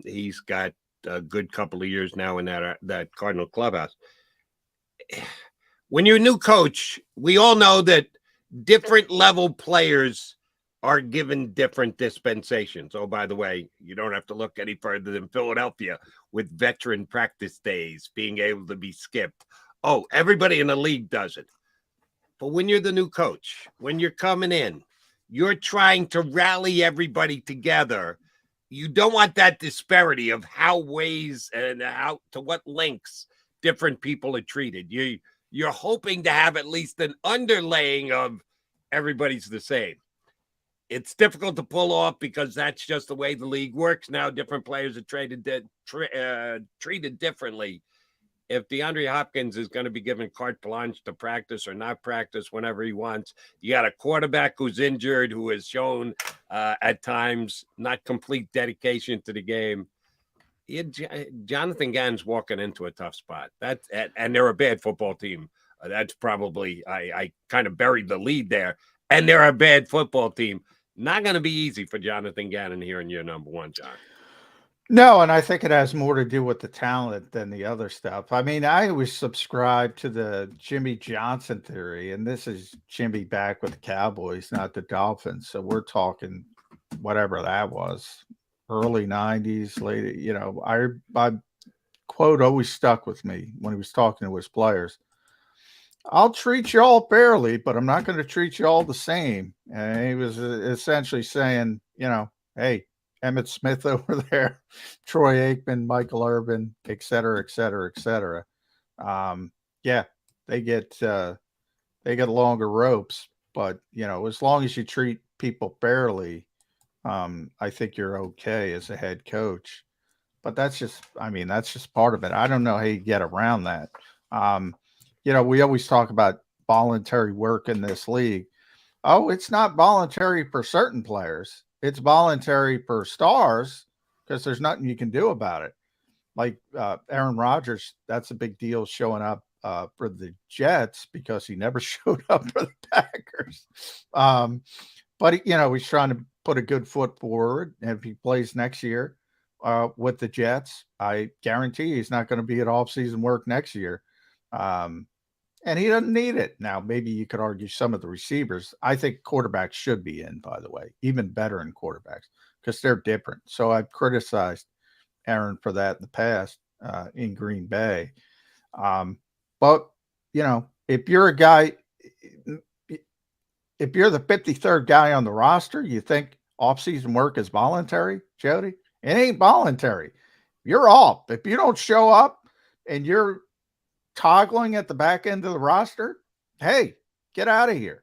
he's got a good couple of years now in that Cardinal clubhouse. When you're a new coach, we all know that different level players are given different dispensations. Oh, by the way, you don't have to look any further than Philadelphia with veteran practice days being able to be skipped. Oh, everybody in the league does it. But when you're the new coach, when you're coming in, you're trying to rally everybody together. You don't want that disparity of how ways and how to what lengths different people are treated. You're hoping to have at least an underlaying of everybody's the same. It's difficult to pull off because that's just the way the league works now. Different players are treated differently. If DeAndre Hopkins is going to be given carte blanche to practice or not practice whenever he wants, you got a quarterback who's injured, who has shown at times not complete dedication to the game. Jonathan Gannon's walking into a tough spot. And they're a bad football team. That's probably, I kind of buried the lead there. And they're a bad football team. Not going to be easy for Jonathan Gannon here in year number 1, John. No, and I think it has more to do with the talent than the other stuff. I mean, I always subscribe to the Jimmy Johnson theory, and this is Jimmy back with the Cowboys, not the Dolphins. So we're talking whatever that was, early 90s, late, I quote always stuck with me when he was talking to his players. I'll treat you all fairly, but I'm not going to treat you all the same. And he was essentially saying, hey, Emmitt Smith over there, Troy Aikman, Michael Irvin, et cetera, et cetera, et cetera. They get longer ropes, but as long as you treat people fairly, I think you're okay as a head coach. But that's just part of it. I don't know how you get around that. We always talk about voluntary work in this league. Oh, it's not voluntary for certain players. It's voluntary for stars because there's nothing you can do about it. Like Aaron Rodgers, that's a big deal showing up for the Jets because he never showed up for the Packers. But he's trying to put a good foot forward. And if he plays next year with the Jets, I guarantee he's not going to be at off-season work next year. And he doesn't need it. Now, maybe you could argue some of the receivers. I think quarterbacks should be in, by the way, even better in quarterbacks because they're different. So I've criticized Aaron for that in the past in Green Bay. But, if you're a guy, if you're the 53rd guy on the roster, you think off-season work is voluntary, Jody? It ain't voluntary. You're off. If you don't show up and you're toggling at the back end of the roster, hey, get out of here.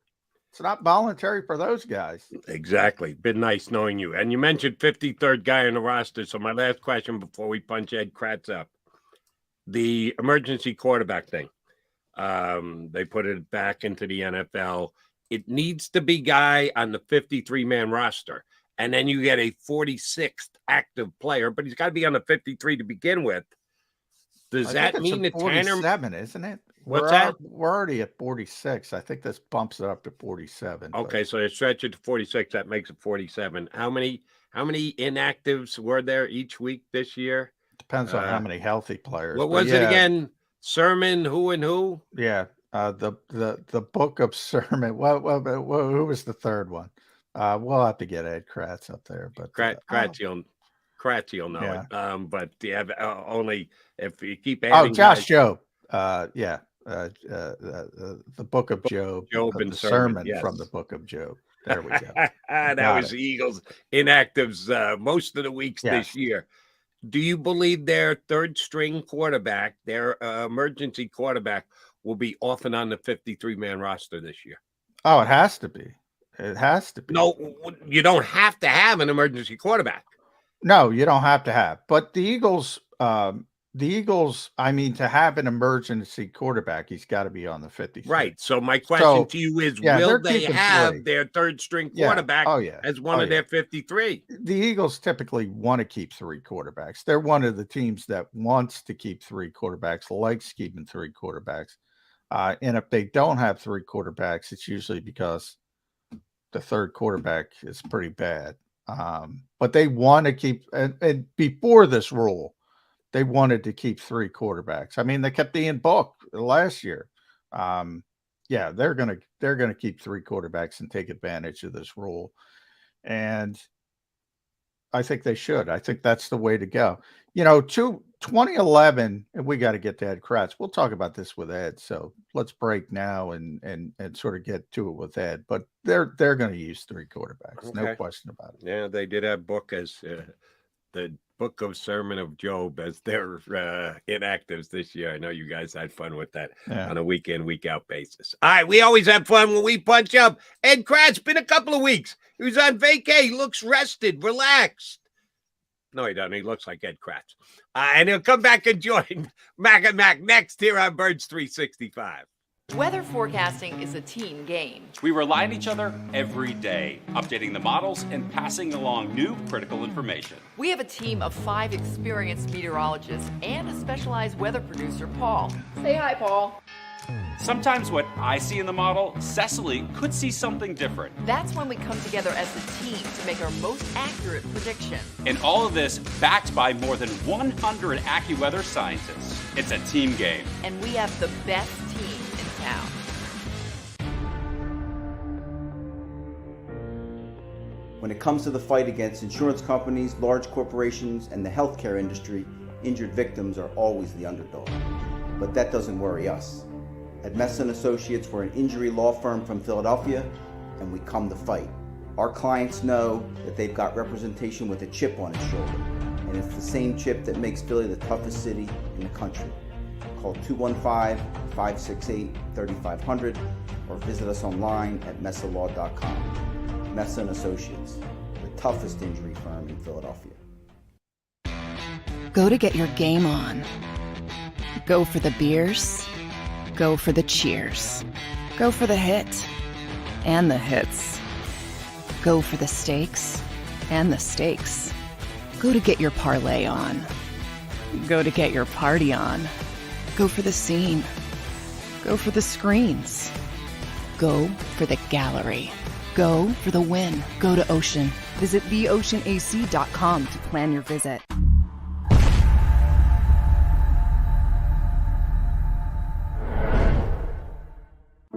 It's not voluntary for those guys. Exactly. Been nice knowing you. And you mentioned 53rd guy on the roster. So my last question before we punch Ed Kratz up, the emergency quarterback thing. They put it back into the NFL. it needs to be guy on the 53-man roster. And then you get a 46th active player, but he's got to be on the 53 to begin with. Does that mean that 47, isn't it? What's that? We're already at 46. I think this bumps it up to 47. Okay, so they stretch it to 46. That makes it 47. How many inactives were there each week this year? Depends on how many healthy players. What was it again? Sermon, who and who? Yeah, the book of Sermon. Who was the third one? We'll have to get Ed Krause up there, but Kratz, you'll know it. But you have only if you keep Oh, adding. Josh Job. The book of Job. Job and the sermon from the book of Job. There we go. That was the Eagles inactives most of the weeks this year. Do you believe their third string quarterback, their emergency quarterback, will be off and on the 53-man roster this year? Oh, it has to be. It has to be. No, you don't have to have an emergency quarterback. No, you don't have to have. But the Eagles, I mean, to have an emergency quarterback, he's got to be on the 53. Right. So my question to you is, will they have their third string quarterback as one of their 53? The Eagles typically want to keep three quarterbacks. They're one of the teams that wants to keep three quarterbacks, likes keeping three quarterbacks. And if they don't have three quarterbacks, it's usually because the third quarterback is pretty bad. But they want to keep, and before this rule, they wanted to keep three quarterbacks. I mean, they kept Ian Book last year. They're gonna keep three quarterbacks and take advantage of this rule. And I think they should. I think that's the way to go. 2011, and we got to get to Ed Krause. We'll talk about this with Ed. So let's break now and sort of get to it with Ed. But they're going to use three quarterbacks, no question about it. Yeah, they did have Book as the book of Sermon of Job as their inactives this year. I know you guys had fun with that on a week in, week out basis. All right, we always have fun when we punch up. Ed Krause, been a couple of weeks. He was on vacay. He looks rested, relaxed. No, he doesn't. He looks like Ed Krause. And he'll come back and join Mac and Mac next here on Birds 365. Weather forecasting is a team game. We rely on each other every day, updating the models and passing along new critical information. We have a team of 5 experienced meteorologists and a specialized weather producer, Paul. Say hi, Paul. Sometimes what I see in the model, Cecily could see something different. That's when we come together as a team to make our most accurate prediction. And all of this backed by more than 100 AccuWeather scientists. It's a team game. And we have the best team in town. When it comes to the fight against insurance companies, large corporations, and the healthcare industry, injured victims are always the underdog. But that doesn't worry us. At Messa & Associates, we're an injury law firm from Philadelphia, and we come to fight. Our clients know that they've got representation with a chip on its shoulder, and it's the same chip that makes Philly the toughest city in the country. Call 215-568-3500 or visit us online at messalaw.com. Messa & Associates, the toughest injury firm in Philadelphia. Go to get your game on. Go for the beers. Go for the cheers. Go for the hit and the hits. Go for the stakes and the stakes. Go to get your parlay on. Go to get your party on. Go for the scene. Go for the screens. Go for the gallery. Go for the win. Go to Ocean. Visit theoceanac.com to plan your visit.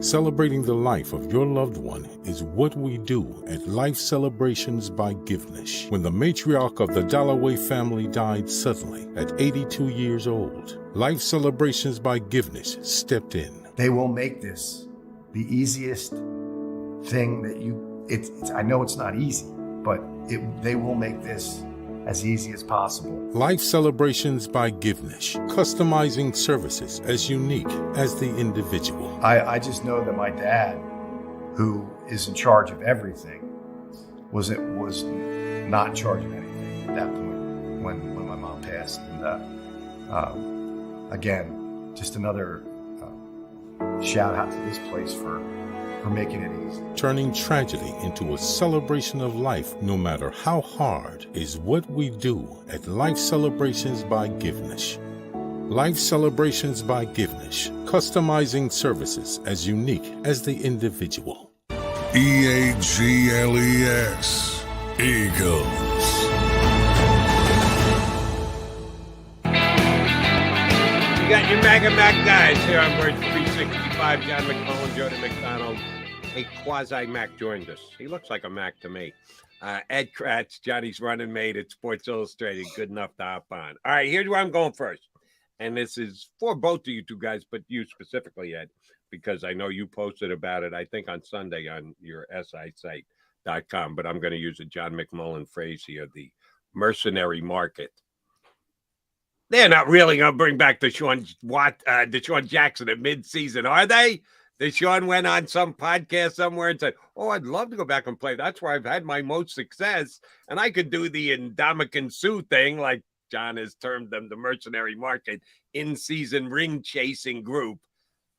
Celebrating the life of your loved one is what we do at Life Celebrations by Givenish. When the matriarch of the Dalloway family died suddenly at 82 years old, Life Celebrations by Givenish stepped in. They will make this the easiest thing that I know it's not easy, but they will make this as easy as possible. Life Celebrations by Givenish, customizing services as unique as the individual. I just know that my dad, who is in charge of everything, was not in charge of anything at that point when my mom passed. And again, just another shout out to this place for for making it easy. Turning tragedy into a celebration of life, no matter how hard, is what we do at Life Celebrations by Givenish. Life Celebrations by Givenish, customizing services as unique as the individual. EAGLES, Eagles. You got your Mac guys here on Bird 365. John McMullen, Jody McDonald. A quasi-Mac joined us. He looks like a Mac to me. Ed Kratz, Johnny's running mate at Sports Illustrated. Good enough to hop on. All right, here's where I'm going first. And this is for both of you two guys, but you specifically, Ed, because I know you posted about it, I think, on Sunday on your sisite.com. But I'm going to use a John McMullen phrase here, the mercenary market. They're not really going to bring back DeSean Jackson at midseason, are they? DeSean went on some podcast somewhere and said, oh, I'd love to go back and play. That's where I've had my most success. And I could do the Ndamukong Suh thing, like John has termed them, the mercenary market, in-season ring-chasing group.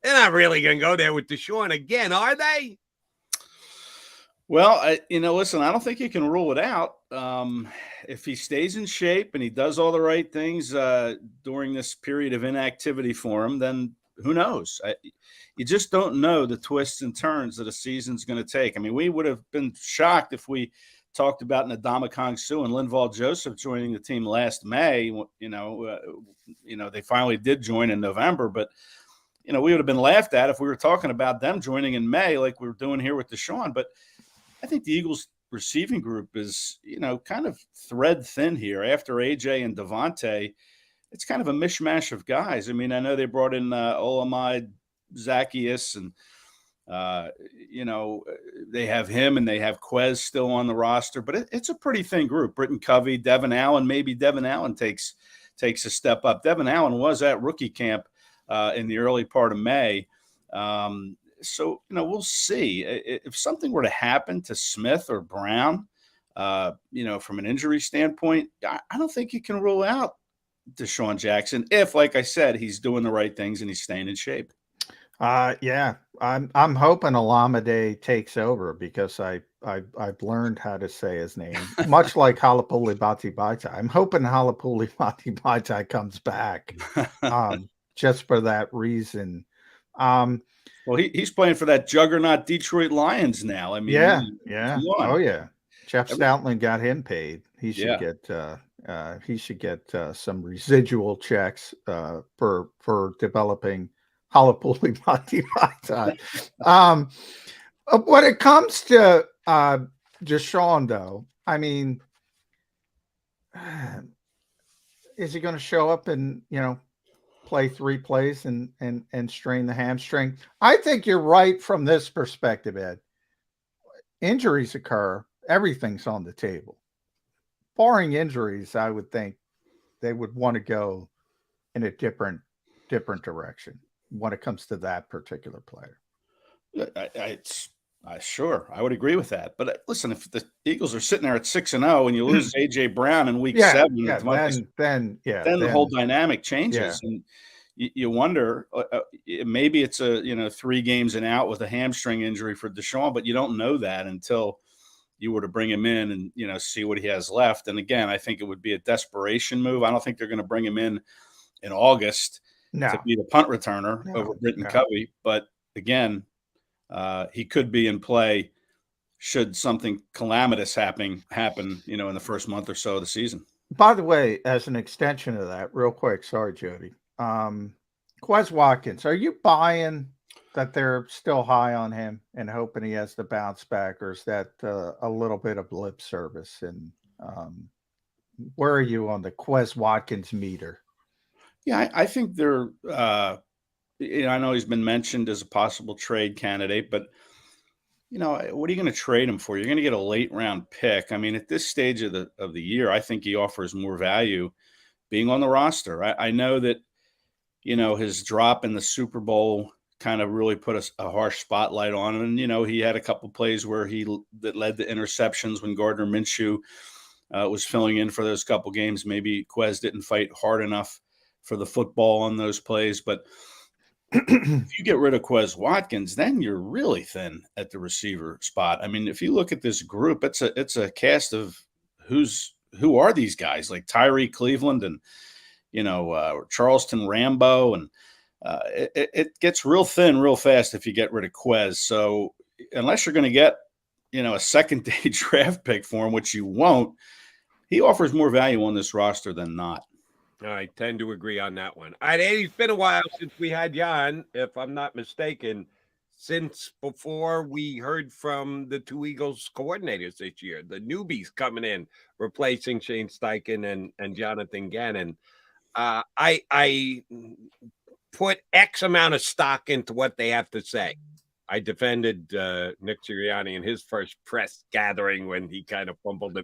They're not really going to go there with DeSean again, are they? Well, listen, I don't think you can rule it out. If he stays in shape and he does all the right things during this period of inactivity for him, then who knows? You just don't know the twists and turns that a season's going to take. I mean, we would have been shocked if we talked about Ndamukong Suh and Linval Joseph joining the team last May. They finally did join in November, but we would have been laughed at if we were talking about them joining in May, like we were doing here with DeSean. But I think the Eagles receiving group is, kind of thread thin here. After AJ and Devontae, it's kind of a mishmash of guys. I mean, I know they brought in Olamide Zaccheaus and, they have him and they have Quez still on the roster, but it's a pretty thin group. Britton Covey, Devin Allen, maybe Devin Allen takes a step up. Devin Allen was at rookie camp in the early part of May. So, we'll see. If something were to happen to Smith or Brown, from an injury standpoint, I don't think you can rule out DeSean Jackson if, like I said, he's doing the right things and he's staying in shape. Yeah, I'm hoping Olamide takes over because I've learned how to say his name, much like Halapuli Bati. I'm hoping Halapuli Bati comes back, just for that reason. Well, he's playing for that juggernaut Detroit Lions now. I mean, yeah. Oh yeah, Jeff Stoutland got him paid. He should get some residual checks for developing Halapuli Bati. When it comes to DeSean, though, I mean, is he going to show up and play 3 plays and strain the hamstring? I think you're right from this perspective, Ed. Injuries occur, everything's on the table. Barring injuries, I would think they would want to go in a different direction when it comes to that particular player. Sure, I would agree with that. But listen, if the Eagles are sitting there at 6-0 and you lose AJ Brown in week 7, then the whole dynamic changes, and you wonder maybe it's a 3 games and out with a hamstring injury for DeSean, but you don't know that until you were to bring him in and see what he has left. And again, I think it would be a desperation move. I don't think they're going to bring him in August to be the punt returner over Britton Covey, but again. He could be in play should something calamitous happen, in the first month or so of the season. By the way, as an extension of that, real quick, sorry, Jody. Quez Watkins, are you buying that they're still high on him and hoping he has the bounce back, or is that a little bit of lip service? And where are you on the Quez Watkins meter? Yeah, I think they're I know he's been mentioned as a possible trade candidate, but what are you going to trade him for? You're going to get a late round pick. I mean, at this stage of the year, I think he offers more value being on the roster. I know that his drop in the Super Bowl kind of really put a harsh spotlight on him, and he had a couple plays where that led to interceptions when Gardner Minshew was filling in for those couple games. Maybe Quez didn't fight hard enough for the football on those plays, but if you get rid of Quez Watkins, then you're really thin at the receiver spot. I mean, if you look at this group, it's a cast of who are these guys like Tyree Cleveland and Charleston Rambo, and it gets real thin real fast if you get rid of Quez. So unless you're going to get a second-day draft pick for him, which you won't, he offers more value on this roster than not. I tend to agree on that one. It's been a while since we had Jan, if I'm not mistaken, since before we heard from the two Eagles coordinators this year, the newbies coming in, replacing Shane Steichen and Jonathan Gannon. I put X amount of stock into what they have to say. I defended Nick Sirianni in his first press gathering when he kind of fumbled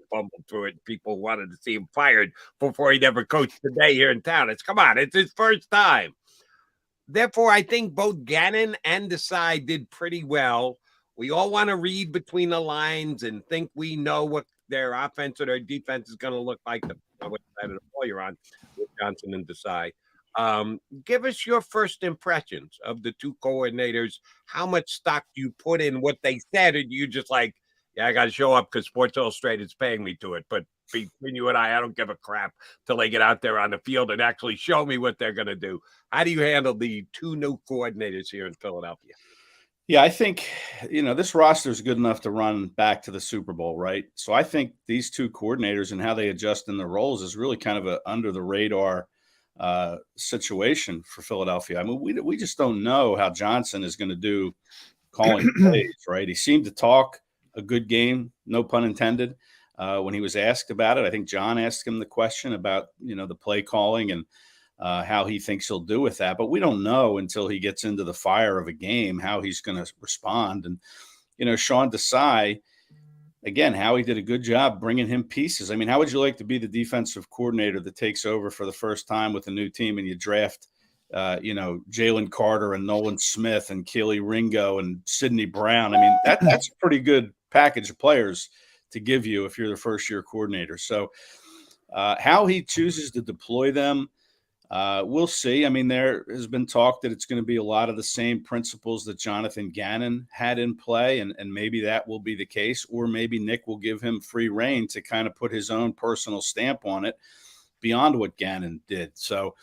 through it. People wanted to see him fired before he'd ever coached the day here in town. It's his first time. Therefore, I think both Gannon and Desai did pretty well. We all want to read between the lines and think we know what their offense or their defense is going to look like. The side of the ball you're on with Johnson and Desai. Give us your first impressions of the two coordinators. How much stock do you put in what they said? Or do you just like, I got to show up because Sports Illustrated is paying me to it. But between you and I don't give a crap till they get out there on the field and actually show me what they're going to do. How do you handle the two new coordinators here in Philadelphia? Yeah, I think, this roster is good enough to run back to the Super Bowl, right? So I think these two coordinators and how they adjust in their roles is really kind of a under the radar situation for Philadelphia. I mean, we just don't know how Johnson is going to do calling plays, right? He seemed to talk a good game, no pun intended, when he was asked about it. I think John asked him the question about, the play calling and how he thinks he'll do with that. But we don't know until he gets into the fire of a game how he's going to respond. And, Sean Desai, again, Howie did a good job bringing him pieces. I mean, how would you like to be the defensive coordinator that takes over for the first time with a new team and you draft, Jalen Carter and Nolan Smith and Keely Ringo and Sidney Brown? I mean, that's a pretty good package of players to give you if you're the first-year coordinator. So how he chooses to deploy them, we'll see. I mean, there has been talk that it's going to be a lot of the same principles that Jonathan Gannon had in play, and maybe that will be the case, or maybe Nick will give him free rein to kind of put his own personal stamp on it beyond what Gannon did. So,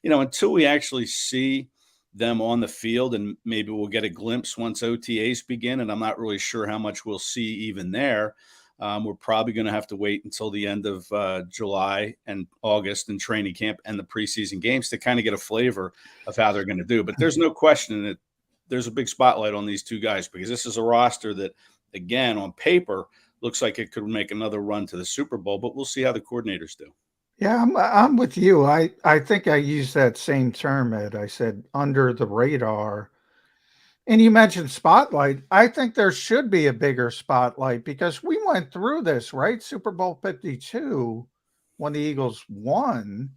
until we actually see them on the field, and maybe we'll get a glimpse once OTAs begin, and I'm not really sure how much we'll see even there. We're probably going to have to wait until the end of July and August and training camp and the preseason games to kind of get a flavor of how they're going to do. But there's no question that there's a big spotlight on these two guys because this is a roster that, again, on paper, looks like it could make another run to the Super Bowl. But we'll see how the coordinators do. Yeah, I'm with you. I think I used that same term, Ed. I said under the radar. And you mentioned spotlight. I think there should be a bigger spotlight because we went through this, right? Super Bowl 52 when the Eagles won.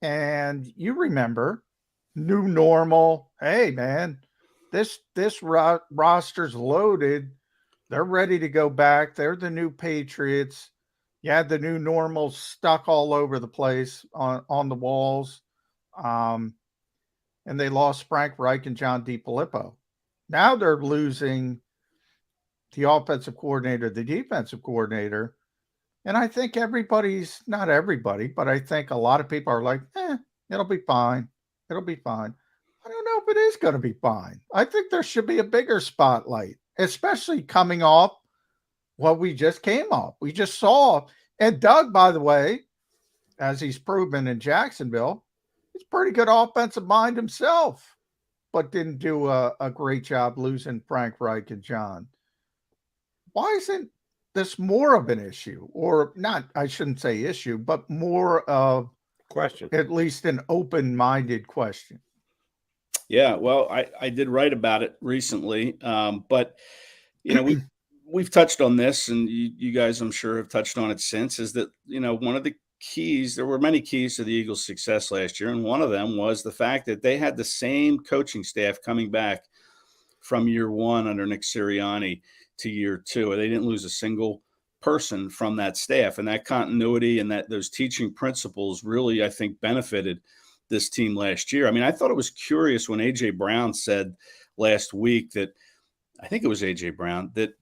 And you remember, new normal. Hey, man, this roster's loaded. They're ready to go back. They're the new Patriots. You had the new normal stuck all over the place on the walls. And they lost Frank Reich and John DeFilippo. Now they're losing the offensive coordinator, the defensive coordinator. And I think not everybody, but I think a lot of people are like, it'll be fine. It'll be fine. I don't know if it is going to be fine. I think there should be a bigger spotlight, especially coming off what we just came off. We just saw. And Doug, by the way, as he's proven in Jacksonville, he's a pretty good offensive mind himself, but didn't do a great job losing Frank Reich and John. Why isn't this more of an issue? Or not, I shouldn't say issue, but more of question, at least an open-minded question. Yeah, well, I did write about it recently, but, we've touched on this, and you guys, I'm sure, have touched on it since, is that, one of the keys, there were many keys to the Eagles' success last year, and one of them was the fact that they had the same coaching staff coming back from year one under Nick Sirianni to year two. They didn't lose a single person from that staff, and that continuity and those teaching principles really, I think, benefited this team last year. I mean, I thought it was curious when A.J. Brown said last week that, I think it was A.J. Brown, that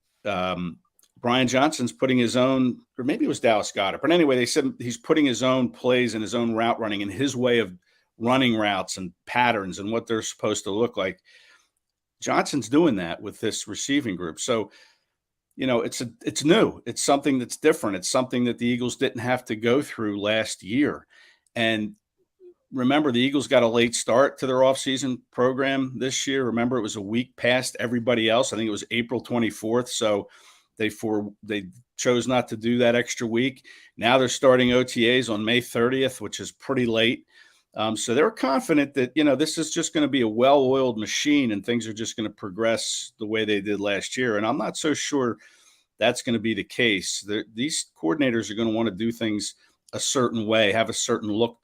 Brian Johnson's putting his own, or maybe it was Dallas Goedert. But anyway, they said he's putting his own plays and his own route running and his way of running routes and patterns and what they're supposed to look like. Johnson's doing that with this receiving group. So, you know, it's new. It's something that's different. It's something that the Eagles didn't have to go through last year. And remember, the Eagles got a late start to their offseason program this year. Remember, it was a week past everybody else. I think it was April 24th. So they chose not to do that extra week. Now they're starting OTAs on May 30th, which is pretty late. So they're confident that, you know, this is just going to be a well-oiled machine and things are just going to progress the way they did last year. And I'm not so sure that's going to be the case. These coordinators are going to want to do things a certain way, have a certain look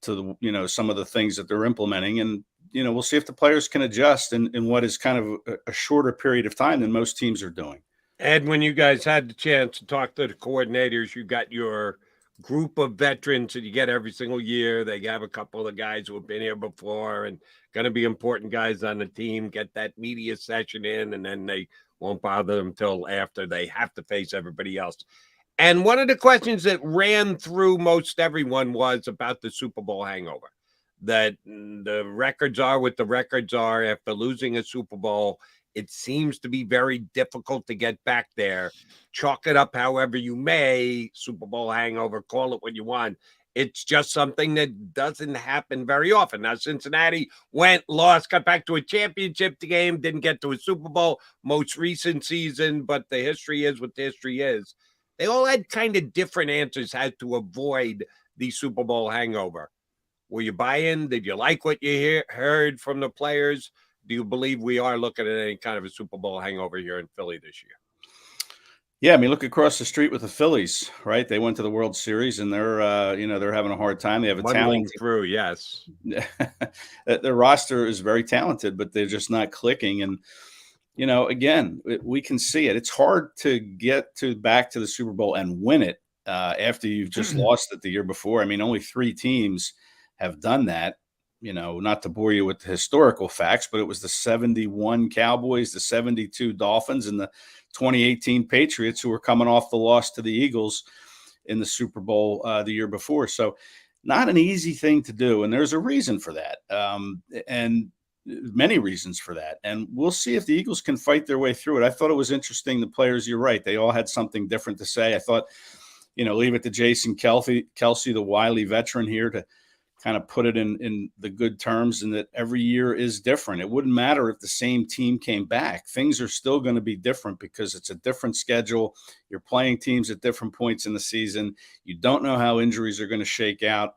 to the, you know, some of the things that they're implementing. And, you know, we'll see if the players can adjust in what is kind of a shorter period of time than most teams are doing. Ed, when you guys had the chance to talk to the coordinators, you got your group of veterans that you get every single year. They have a couple of guys who have been here before and going to be important guys on the team, get that media session in, and then they won't bother them until after they have to face everybody else. And one of the questions that ran through most everyone was about the Super Bowl hangover, that the records are what the records are. After losing a Super Bowl, it seems to be very difficult to get back there. Chalk it up however you may, Super Bowl hangover, call it what you want. It's just something that doesn't happen very often. Now, Cincinnati went, lost, got back to a championship game, didn't get to a Super Bowl most recent season, but the history is what the history is. They all had kind of different answers how to avoid the Super Bowl hangover. Were you buy-in? Did you like what you heard from the players? Do you believe we are looking at any kind of a Super Bowl hangover here in Philly this year? Yeah, I mean, look across the street with the Phillies, right? They went to the World Series, and they're, you know, they're having a hard time. They have a talent through, yes. Their roster is very talented, but they're just not clicking. And you know, again, we can see it. It's hard to get back to the Super Bowl and win it after you've just lost it the year before. I mean, only 3 teams have done that. You know, not to bore you with the historical facts, but it was the 71 Cowboys, the 72 Dolphins, and the 2018 Patriots who were coming off the loss to the Eagles in the Super Bowl the year before. So not an easy thing to do. And there's a reason for that. And many reasons for that. And we'll see if the Eagles can fight their way through it. I thought it was interesting. The players, you're right. They all had something different to say. I thought, you know, leave it to Jason Kelsey, the wily veteran here, to kind of put it in the good terms, and that every year is different. It wouldn't matter if the same team came back. Things are still going to be different because it's a different schedule. You're playing teams at different points in the season. You don't know how injuries are going to shake out.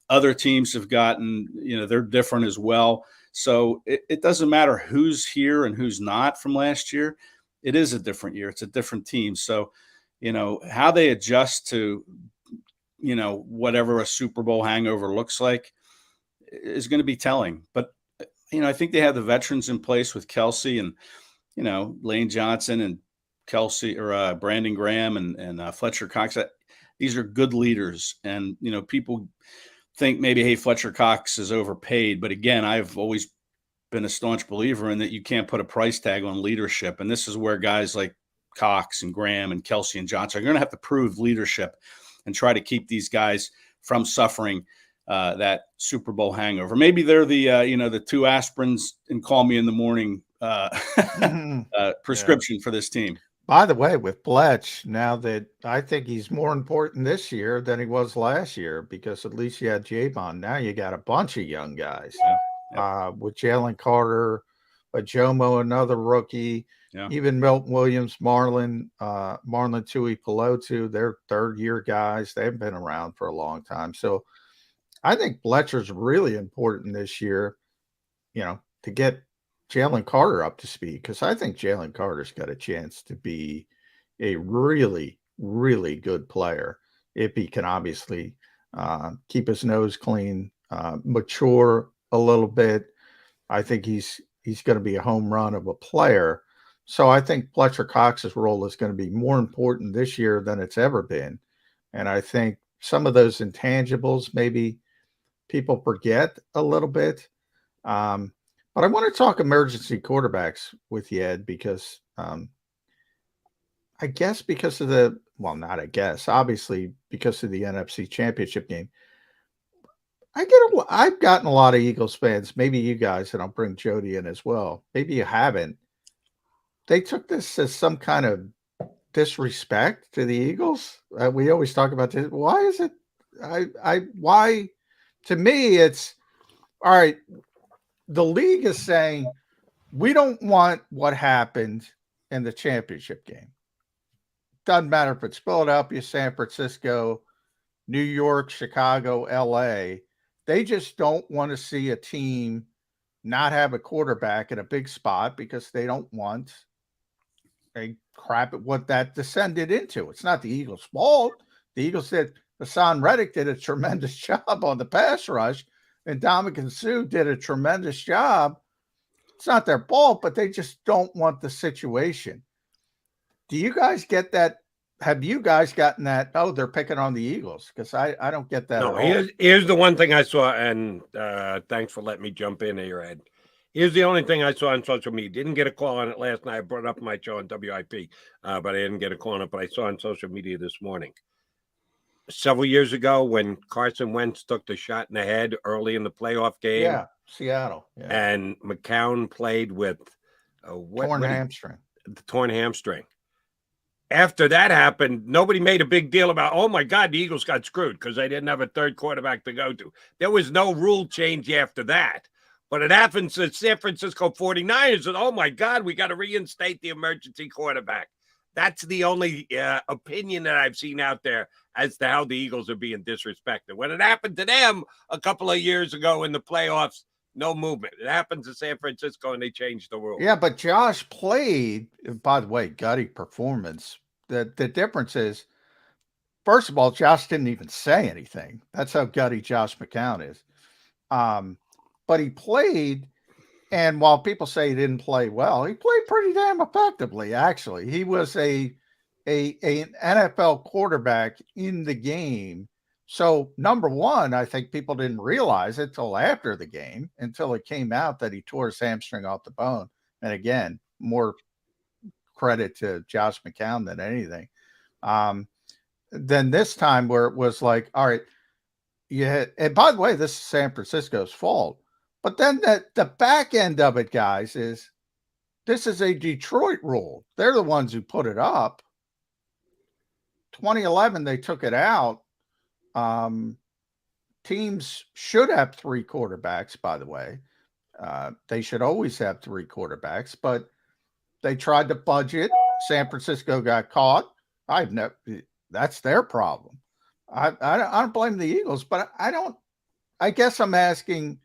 Other teams have gotten, you know, they're different as well. So it doesn't matter who's here and who's not from last year. It is a different year. It's a different team. So, you know, how they adjust to, you know, whatever a Super Bowl hangover looks like is going to be telling. But, you know, I think they have the veterans in place with Kelsey and, you know, Lane Johnson and Kelsey, or Brandon Graham and Fletcher Cox. These are good leaders. And, you know, people think maybe, hey, Fletcher Cox is overpaid. But again, I've always been a staunch believer in that you can't put a price tag on leadership. And this is where guys like Cox and Graham and Kelsey and Johnson are going to have to prove leadership and try to keep these guys from suffering that Super Bowl hangover. Maybe they're the, you know, the 2 aspirins and call me in the morning prescription for this team. By the way, with Bletch, now that I think he's more important this year than he was last year, because at least you had Javon. Now you got a bunch of young guys with Jalen Carter, but Jomo, another rookie. Yeah. Even Milton Williams, Marlon Tuipulotu, they're third-year guys. They've been around for a long time. So I think Bletcher's really important this year, you know, to get Jalen Carter up to speed, because I think Jalen Carter's got a chance to be a really, really good player if he can obviously keep his nose clean, mature a little bit. I think he's going to be a home run of a player. So I think Fletcher Cox's role is going to be more important this year than it's ever been. And I think some of those intangibles, maybe people forget a little bit. But I want to talk emergency quarterbacks with you, Ed, because I guess because of not I guess, obviously because of the NFC Championship game. I've gotten a lot of Eagles fans, maybe you guys, and I'll bring Jody in as well. Maybe you haven't. They took this as some kind of disrespect to the Eagles. We always talk about this. Why is it? Why? To me, it's all right. The league is saying we don't want what happened in the championship game. Doesn't matter if it's Philadelphia, San Francisco, New York, Chicago, LA. They just don't want to see a team not have a quarterback in a big spot because they don't want a crap at what that descended into. It's not the Eagles' fault. The Eagles Hassan Reddick did a tremendous job on the pass rush, and Ndamukong Suh did a tremendous job. It's not their fault, but they just don't want the situation. Do you guys get that? Have you guys gotten that? Oh, they're picking on the Eagles, because I don't get that. No, at all. Here's the one thing I saw, and thanks for letting me jump in here, Ed. Here's the only thing I saw on social media. Didn't get a call on it last night. I brought it up on my show on WIP, but I didn't get a call on it. But I saw on social media this morning. Several years ago, when Carson Wentz took the shot in the head early in the playoff game, Yeah, Seattle. Yeah. and McCown played with Torn hamstring. The torn hamstring. After that happened, nobody made a big deal about, oh my God, the Eagles got screwed because they didn't have a third quarterback to go to. There was no rule change after that. But it happens to San Francisco 49ers, and oh my God, we got to reinstate the emergency quarterback. That's the only opinion that I've seen out there as to how the Eagles are being disrespected. When it happened to them a couple of years ago in the playoffs, no movement. It happened to San Francisco, and they changed the rules. Yeah, but Josh played, by the way, gutty performance. The difference is, first of all, Josh didn't even say anything. That's how gutty Josh McCown is. But he played, and while people say he didn't play well, he played pretty damn effectively, actually. He was an NFL quarterback in the game. So, number one, I think people didn't realize it till after the game, until it came out that he tore his hamstring off the bone. And again, more credit to Josh McCown than anything. Then this time where it was like, all right, and by the way, this is San Francisco's fault. But then the back end of it, guys, is this is a Detroit rule. They're the ones who put it up. 2011, they took it out. Teams should have three quarterbacks, by the way. They should always have three quarterbacks, but they tried to budget. San Francisco got caught. That's their problem. I don't blame the Eagles, but I guess I'm asking,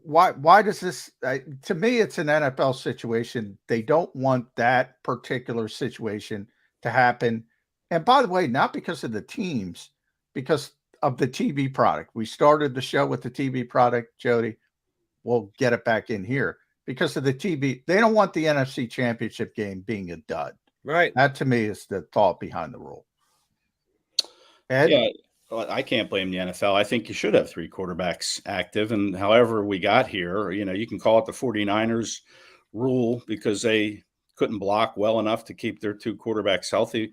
why does this, to me, it's an NFL situation. They don't want that particular situation to happen. And by the way, not because of the teams, because of the TV product. We started the show with the TV product, Jody. We'll get it back in here. Because of the TV, they don't want the NFC Championship game being a dud. Right. That, to me, is the thought behind the rule. Ed? Yeah, well, I can't blame the NFL. I think you should have three quarterbacks active. And however we got here, you can call it the 49ers rule because they couldn't block well enough to keep their two quarterbacks healthy.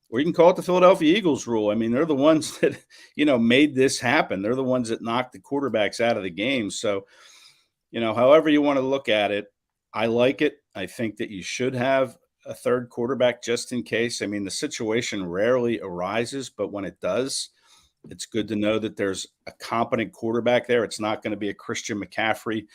Or you can call it the Philadelphia Eagles rule. I mean, they're the ones that, made this happen. They're the ones that knocked the quarterbacks out of the game. So, however you want to look at it, I like it. I think that you should have a third quarterback just in case. I mean, the situation rarely arises, but when it does, it's good to know that there's a competent quarterback there. It's not going to be a Christian McCaffrey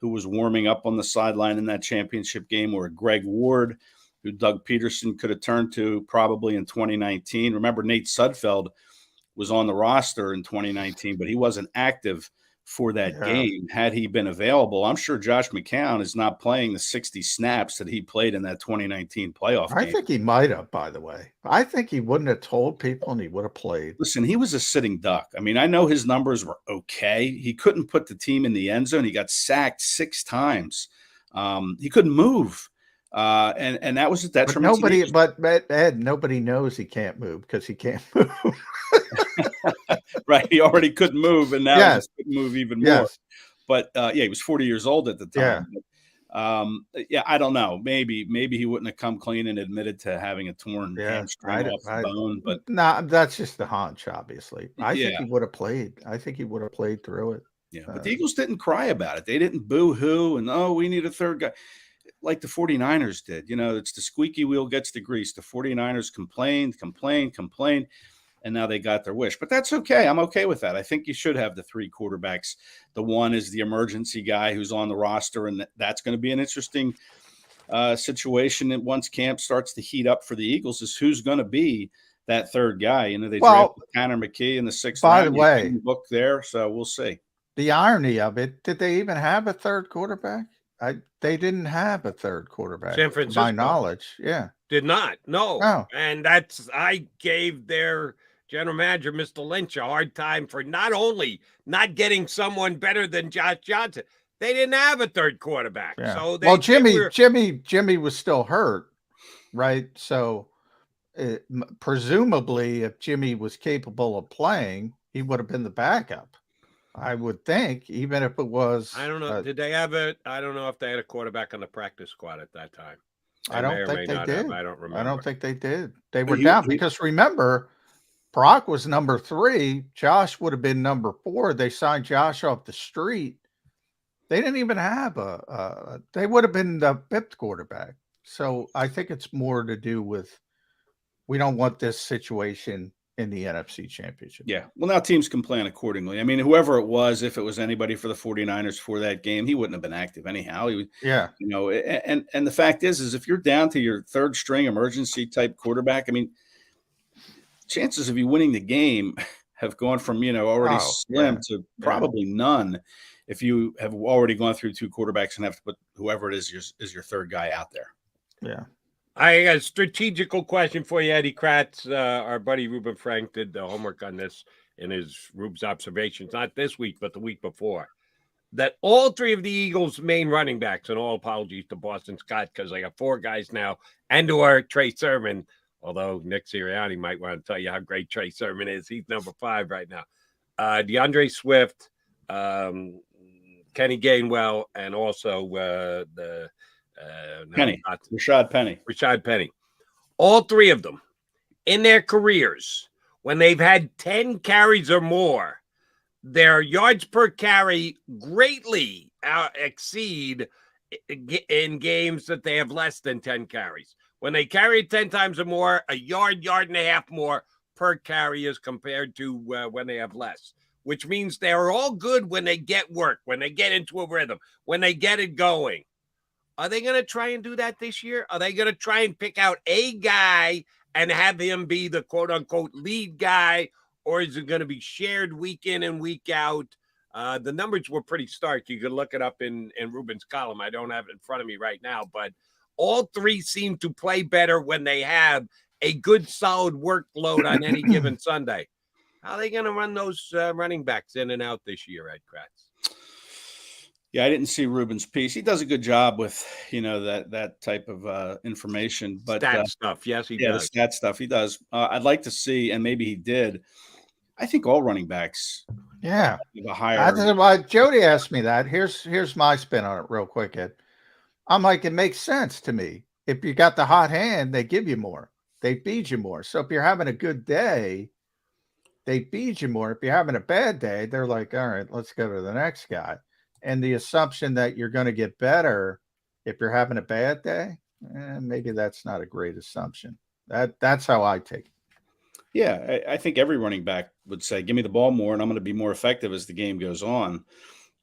who was warming up on the sideline in that championship game, or a Greg Ward who Doug Peterson could have turned to probably in 2019. Remember, Nate Sudfeld was on the roster in 2019, but he wasn't active for that game. Had he been available, I'm sure Josh McCown is not playing the 60 snaps that he played in that 2019 playoff game. I think he might have, by the way. I think he wouldn't have told people and he would have played. Listen, he was a sitting duck. I mean, I know his numbers were okay. He couldn't put the team in the end zone. He got sacked 6 times. He couldn't move. And that was Ed, nobody knows he can't move because he can't move. Right. He already couldn't move, and now he Yes. couldn't move even more. Yes. But yeah, he was 40 years old at the time. Yeah. Yeah, I don't know. Maybe he wouldn't have come clean and admitted to having a torn hamstring off the bone. But nah, that's just the hunch, obviously. I think Yeah. he would have played. I think he would have played through it. yeah, but the Eagles didn't cry about it. They didn't boo-hoo and, oh, we need a third guy like the 49ers did. You know, it's the squeaky wheel gets the grease. The 49ers complained, and now they got their wish. But that's okay. I'm okay with that. I think you should have the three quarterbacks. The one is the emergency guy who's on the roster, and that's going to be an interesting situation. And once camp starts to heat up for the Eagles, is who's going to be that third guy. You know, they drafted Tanner McKee in the 6th by round. the way, book there, so we'll see. The irony of it, did they even have a third quarterback? They didn't have a third quarterback, San to Francisco. my knowledge. Yeah. Did not. No. No. And I gave their general manager, Mr. Lynch, a hard time for not only not getting someone better than Josh Johnson, they didn't have a third quarterback. Yeah. So Well, Jimmy was still hurt, right? So presumably, if Jimmy was capable of playing, he would have been the backup. I would think, even if it was. I don't know. Did they have it? I don't know if they had a quarterback on the practice squad at that time. I don't think they did. I don't remember. I don't think they did. They were down because remember, Brock was number 3. Josh would have been number 4. They signed Josh off the street. They didn't even have they would have been the 5th quarterback. So I think it's more to do with we don't want this situation in the NFC Championship. Yeah. Well, now teams can plan accordingly. I mean, whoever it was, if it was anybody for the 49ers for that game, he wouldn't have been active anyhow. He was, yeah. You know, and the fact is if you're down to your third string emergency type quarterback, I mean, chances of you winning the game have gone from, you know, already slim to probably none if you have already gone through 2 quarterbacks and have to put whoever it is your third guy out there. Yeah. I got a strategical question for you, Eddie Kratz. Our buddy Ruben Frank did the homework on this in his Rube's observations, not this week, but the week before. That all 3 of the Eagles' main running backs, and all apologies to Boston Scott because I got 4 guys now, and to our Trey Sermon, although Nick Sirianni might want to tell you how great Trey Sermon is. He's number 5 right now. DeAndre Swift, Kenny Gainwell, and also Rashad Penny. All 3 of them in their careers, when they've had 10 carries or more, their yards per carry greatly exceed in games that they have less than 10 carries. When they carry 10 times or more, a yard and a half more per carry as compared to when they have less, which means they're all good when they get work, when they get into a rhythm, when they get it going. Are they going to try and do that this year? Are they going to try and pick out a guy and have him be the quote-unquote lead guy, or is it going to be shared week in and week out? The numbers were pretty stark. You could look it up in Ruben's column. I don't have it in front of me right now, but all 3 seem to play better when they have a good, solid workload on any given Sunday. How are they going to run those running backs in and out this year, Ed Kratz? Yeah, I didn't see Ruben's piece. He does a good job with, you know, that type of information. But stat stuff, yes, he does. The stat stuff he does. I'd like to see, and maybe he did. I think all running backs. Yeah. Have a higher. Jody asked me that. Here's my spin on it, real quick, Ed. I'm like, it makes sense to me. If you got the hot hand, they give you more. They feed you more. So if you're having a good day, they feed you more. If you're having a bad day, they're like, all right, let's go to the next guy. And the assumption that you're going to get better if you're having a bad day, maybe that's not a great assumption. That's how I take it. Yeah, I think every running back would say, give me the ball more, and I'm going to be more effective as the game goes on.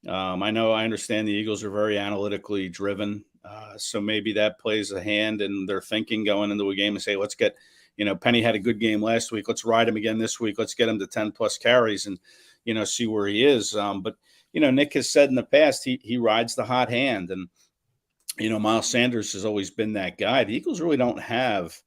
I understand the Eagles are very analytically driven. So maybe that plays a hand in their thinking going into a game and say, let's get, you know, Penny had a good game last week. Let's ride him again this week. Let's get him to 10 plus carries and, you know, see where he is. But, you know, Nick has said in the past, he rides the hot hand. And, you know, Miles Sanders has always been that guy. The Eagles really don't have,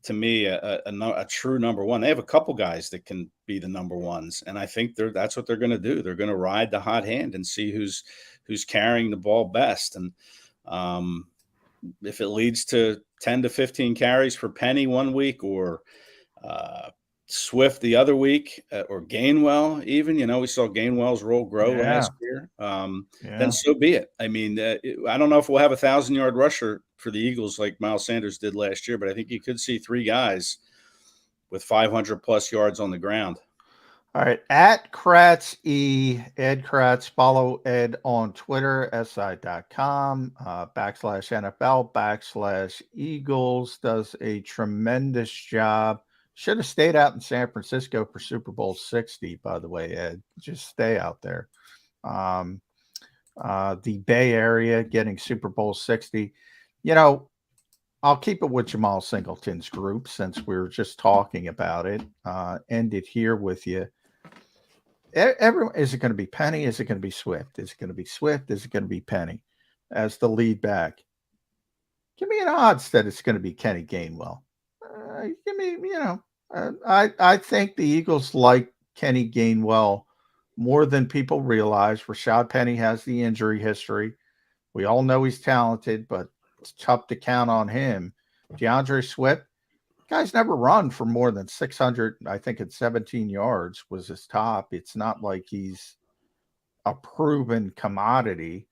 to me, a true number one. They have a couple guys that can be the number ones. And I think that's what they're going to do. They're going to ride the hot hand and see who's carrying the ball best. And if it leads to 10 to 15 carries for Penny one week or Swift the other week, or Gainwell even. We saw Gainwell's role grow last year. Then so be it. I mean, I don't know if we'll have 1,000-yard rusher for the Eagles like Miles Sanders did last year, but I think you could see 3 guys with 500-plus yards on the ground. All right, at Kratz Ed Kratz. Follow Ed on Twitter, si.com, /NFL/Eagles. Does a tremendous job. Should have stayed out in San Francisco for Super Bowl 60, by the way, Ed. Just stay out there. The Bay Area getting Super Bowl 60. I'll keep it with Jamal Singleton's group since we were just talking about it. End it here with you. Is it going to be Penny? Is it going to be Swift? Is it going to be Swift? Is it going to be Penny as the lead back? Give me an odds that it's going to be Kenny Gainwell. Give me, I think the Eagles like Kenny Gainwell more than people realize. Rashad Penny has the injury history. We all know he's talented, but it's tough to count on him. DeAndre Swift, guy's never run for more than 600. I think it's 17 yards was his top. It's not like he's a proven commodity.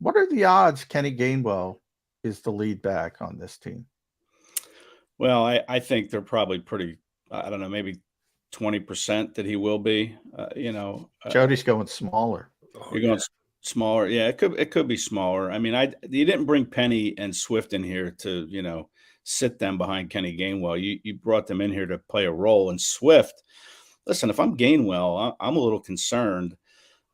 What are the odds Kenny Gainwell is the lead back on this team? Well, I think they're probably pretty, I don't know, maybe 20% that he will be. Jody's going smaller. You're going smaller. Yeah, it could be smaller. I mean, you didn't bring Penny and Swift in here to, sit them behind Kenny Gainwell. You brought them in here to play a role. And Swift, listen, if I'm Gainwell, I'm a little concerned.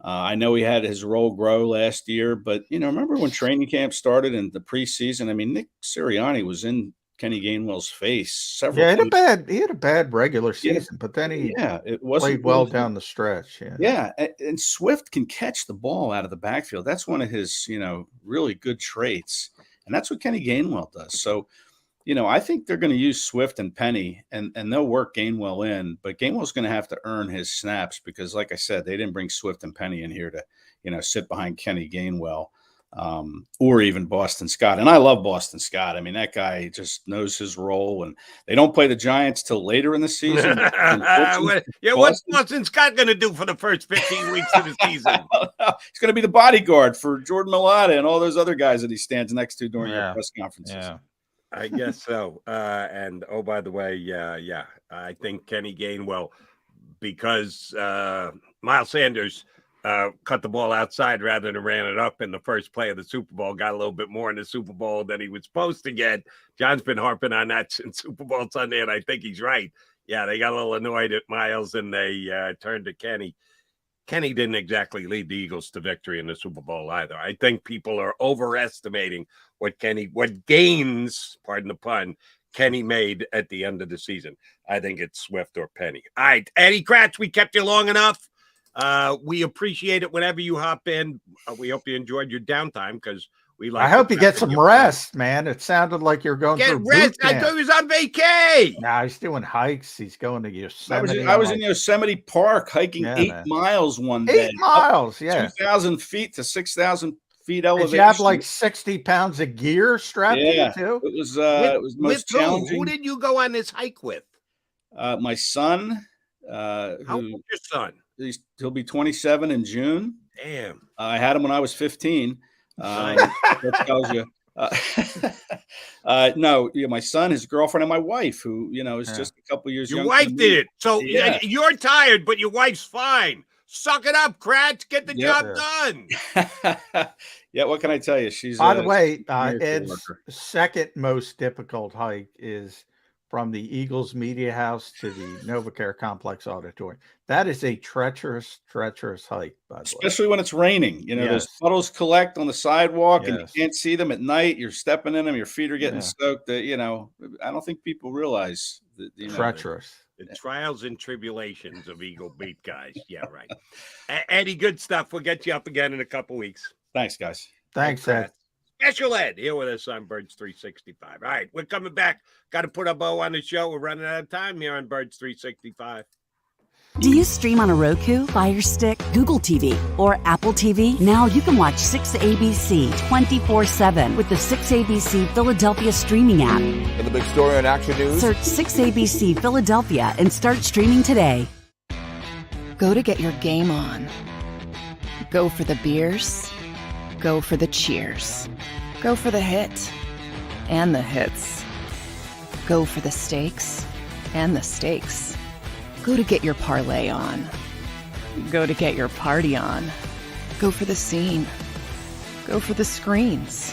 I know he had his role grow last year, but, remember when training camp started in the preseason? I mean, Nick Sirianni was in Kenny Gainwell's face several times. He had a bad regular season, but then he played well down the stretch. Yeah, and Swift can catch the ball out of the backfield. That's one of his, really good traits, and that's what Kenny Gainwell does. So, I think they're going to use Swift and Penny, and they'll work Gainwell in, but Gainwell's going to have to earn his snaps because, like I said, they didn't bring Swift and Penny in here to, sit behind Kenny Gainwell. Or even Boston Scott. And I love Boston Scott. I mean, that guy just knows his role, and they don't play the Giants till later in the season. What's Boston Scott going to do for the first 15 weeks of the season? He's going to be the bodyguard for Jordan Mailata and all those other guys that he stands next to during their press conferences. Yeah. I guess so. And by the way, I think Kenny Gainwell, because Miles Sanders cut the ball outside rather than ran it up in the first play of the Super Bowl, got a little bit more in the Super Bowl than he was supposed to get. John's been harping on that since Super Bowl Sunday, and I think he's right. Yeah, they got a little annoyed at Miles, and they turned to Kenny. Kenny didn't exactly lead the Eagles to victory in the Super Bowl either. I think people are overestimating what gains, pardon the pun, Kenny made at the end of the season. I think it's Swift or Penny. All right, Eddie Kratz, we kept you long enough. We appreciate it whenever you hop in. We hope you enjoyed your downtime because we like. I hope you get some rest, man. It sounded like you're going through rest. boot camp. I thought he was on vacay. Nah, he's doing hikes. He's going to Yosemite. I was in Yosemite Park hiking 8 miles one day. 8 miles, yeah. 2,000 feet to 6,000 feet elevation. Did you have like 60 pounds of gear strapped to you too? It was most challenging. Who did you go on this hike with? My son. How old's your son? He'll be 27 in June. Damn. I had him when I was 15. That tells you. No, my son, his girlfriend, and my wife, who is just a couple years younger. Your wife did it. So you're tired, but your wife's fine. Suck it up, Kratz. Get the job done. Yeah, what can I tell you? She's by the way, Ed's second most difficult hike is from the Eagles Media House to the NovaCare Complex Auditorium. That is a treacherous hike, by the way. Especially when it's raining. Those puddles collect on the sidewalk and you can't see them at night. You're stepping in them. Your feet are getting soaked. I don't think people realize that, treacherous. The trials and tribulations of Eagle Beat guys. Yeah, right. Eddie, good stuff. We'll get you up again in a couple weeks. Thanks, guys. Thanks, Ed. Special Ed here with us on Birds 365. All right, we're coming back. Got to put a bow on the show. We're running out of time here on Birds 365. Do you stream on a Roku, Fire Stick, Google TV, or Apple TV? Now you can watch 6ABC 24/7 with the 6ABC Philadelphia streaming app. And the big story on Action News. Search 6ABC Philadelphia and start streaming today. Go to get your game on. Go for the beers. Go for the cheers. Go for the hit and the hits. Go for the stakes and the stakes. Go to get your parlay on. Go to get your party on. Go for the scene. Go for the screens.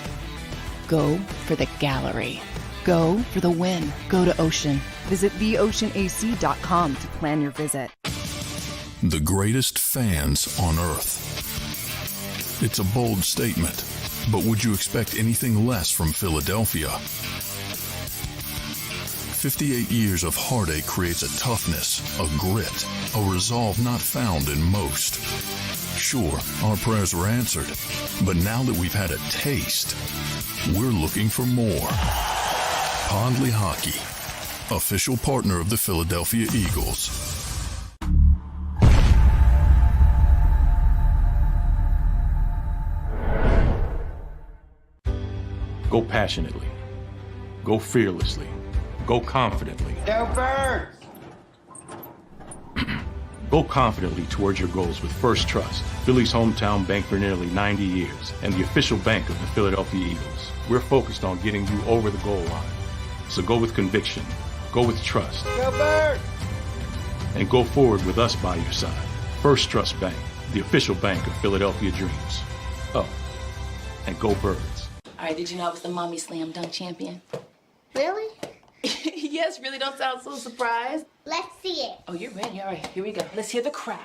Go for the gallery. Go for the win. Go to Ocean. Visit theoceanac.com to plan your visit. The greatest fans on earth. It's a bold statement, but would you expect anything less from Philadelphia? 58 years of heartache creates a toughness, a grit, a resolve not found in most. Sure, our prayers were answered, but now that we've had a taste, we're looking for more. Pondley Hockey, official partner of the Philadelphia Eagles. Go passionately. Go fearlessly. Go confidently. Go Birds! Go confidently towards your goals with First Trust, Philly's hometown bank for nearly 90 years, and the official bank of the Philadelphia Eagles. We're focused on getting you over the goal line. So go with conviction, go with trust, Go Birds! and go forward with us by your side. First Trust Bank, the official bank of Philadelphia dreams. Oh, and go Birds. All right, did you know I was the mommy slam dunk champion? Really? Yes, really don't sound so surprised. Let's see it. Oh, you're ready. All right, here we go. Let's hear the crowd.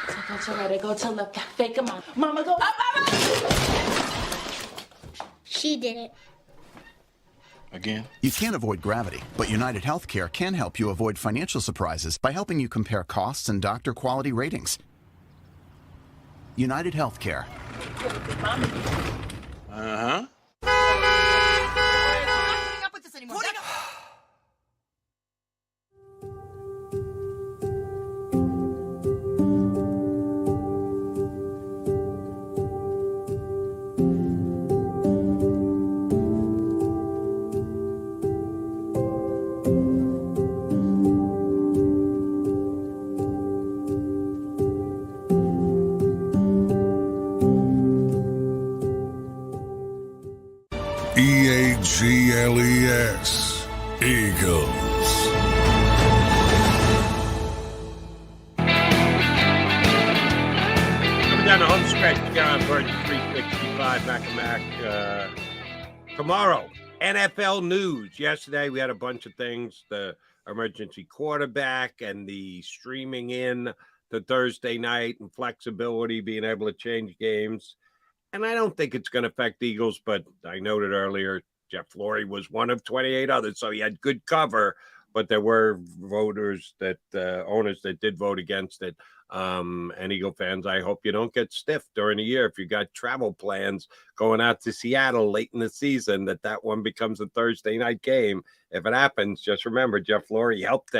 So go to right, I go to left, fake 'em out. Mama, go up, up, up. She did it. Again? You can't avoid gravity, but United Healthcare can help you avoid financial surprises by helping you compare costs and doctor quality ratings. United Healthcare. Uh-huh. EAGLES, Eagles. Coming down the home stretch, John Burton, 365, Mac. Tomorrow, NFL news. Yesterday, we had a bunch of things, the emergency quarterback and the streaming in to Thursday night and flexibility, being able to change games. And I don't think it's going to affect the Eagles, but I noted earlier, Jeff Lurie was one of 28 others, so he had good cover, but there were owners that did vote against it. And Eagle fans, I hope you don't get stiff during the year if you got travel plans going out to Seattle late in the season, that one becomes a Thursday night game. If it happens, just remember Jeff Lurie helped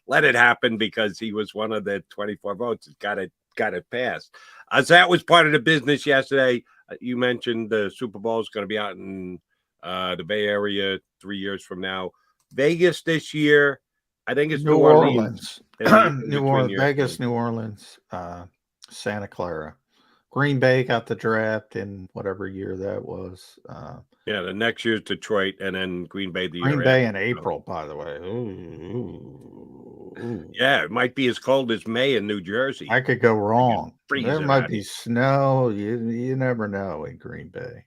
let it happen because he was one of the 24 votes that got it passed. So that was part of the business yesterday. You mentioned the Super Bowl is going to be out in the Bay Area 3 years from now. Vegas this year, I think it's New Orleans. Vegas, New Orleans, Santa Clara. Green Bay got the draft in whatever year that was. The next year's Detroit, and then Green Bay Green Bay in April, by the way. Ooh. Yeah, it might be as cold as May in New Jersey. I could go wrong. There might be snow. You never know in Green Bay.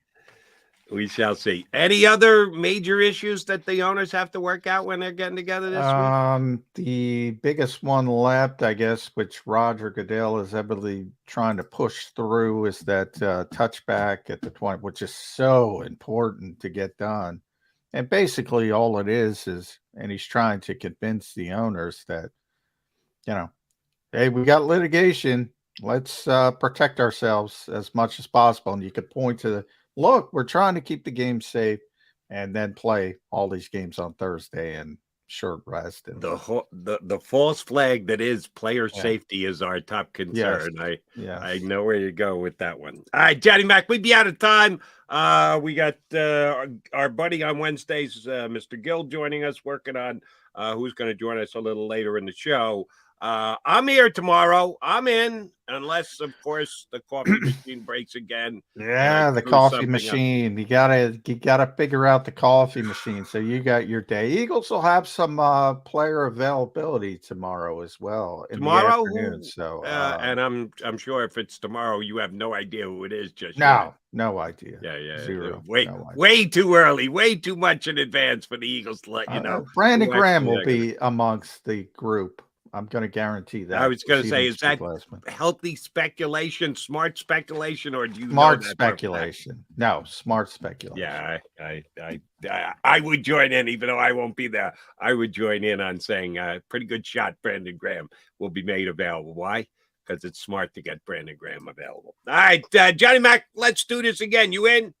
We shall see. Any other major issues that the owners have to work out when they're getting together this week? The biggest one left, I guess, which Roger Goodell is heavily trying to push through, is that touchback at the 20, which is so important to get done. And basically all it is, and he's trying to convince the owners that, hey, we got litigation. Let's protect ourselves as much as possible. And you could point to look, we're trying to keep the game safe and then play all these games on Thursday. And short rest. The false flag that is player safety is our top concern. I know where you go with that one. All right, Johnny Mac, we'd be out of time. We got our buddy on Wednesdays, Mr. Gill, joining us, working on who's going to join us a little later in the show. I'm here tomorrow. I'm in, unless, of course, the coffee machine breaks again. Yeah, the coffee machine. You gotta figure out the coffee machine. So you got your day. Eagles will have some player availability tomorrow as well. Tomorrow, in the afternoon, so and I'm sure if it's tomorrow, you have no idea who it is. Just no idea. Yeah. Zero. Way too early. Way too much in advance for the Eagles to let you know. Brandon Graham will be amongst the group. I'm going to guarantee that. I was going to say, is that healthy speculation, smart speculation, or do you smart speculation? No, smart speculation. Yeah, I would join in, even though I won't be there. I would join in on saying pretty good shot Brandon Graham will be made available. Why? Because it's smart to get Brandon Graham available. All right, Johnny Mac, let's do this again. You in?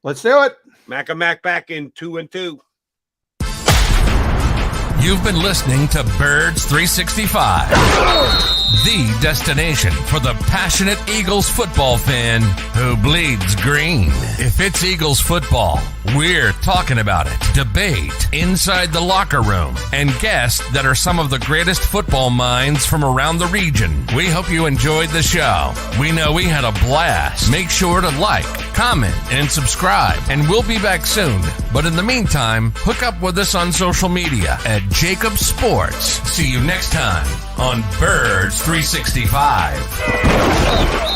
Let's do it. Mac and Mac back in 2 and 2. You've been listening to Birds 365, the destination for the passionate Eagles football fan who bleeds green. If it's Eagles football, we're talking about it. Debate inside the locker room and guests that are some of the greatest football minds from around the region. We hope you enjoyed the show. We know we had a blast. Make sure to like, comment, and subscribe, and we'll be back soon. But in the meantime, hook up with us on social media at JAKIB Sports. See you next time on Birds 365.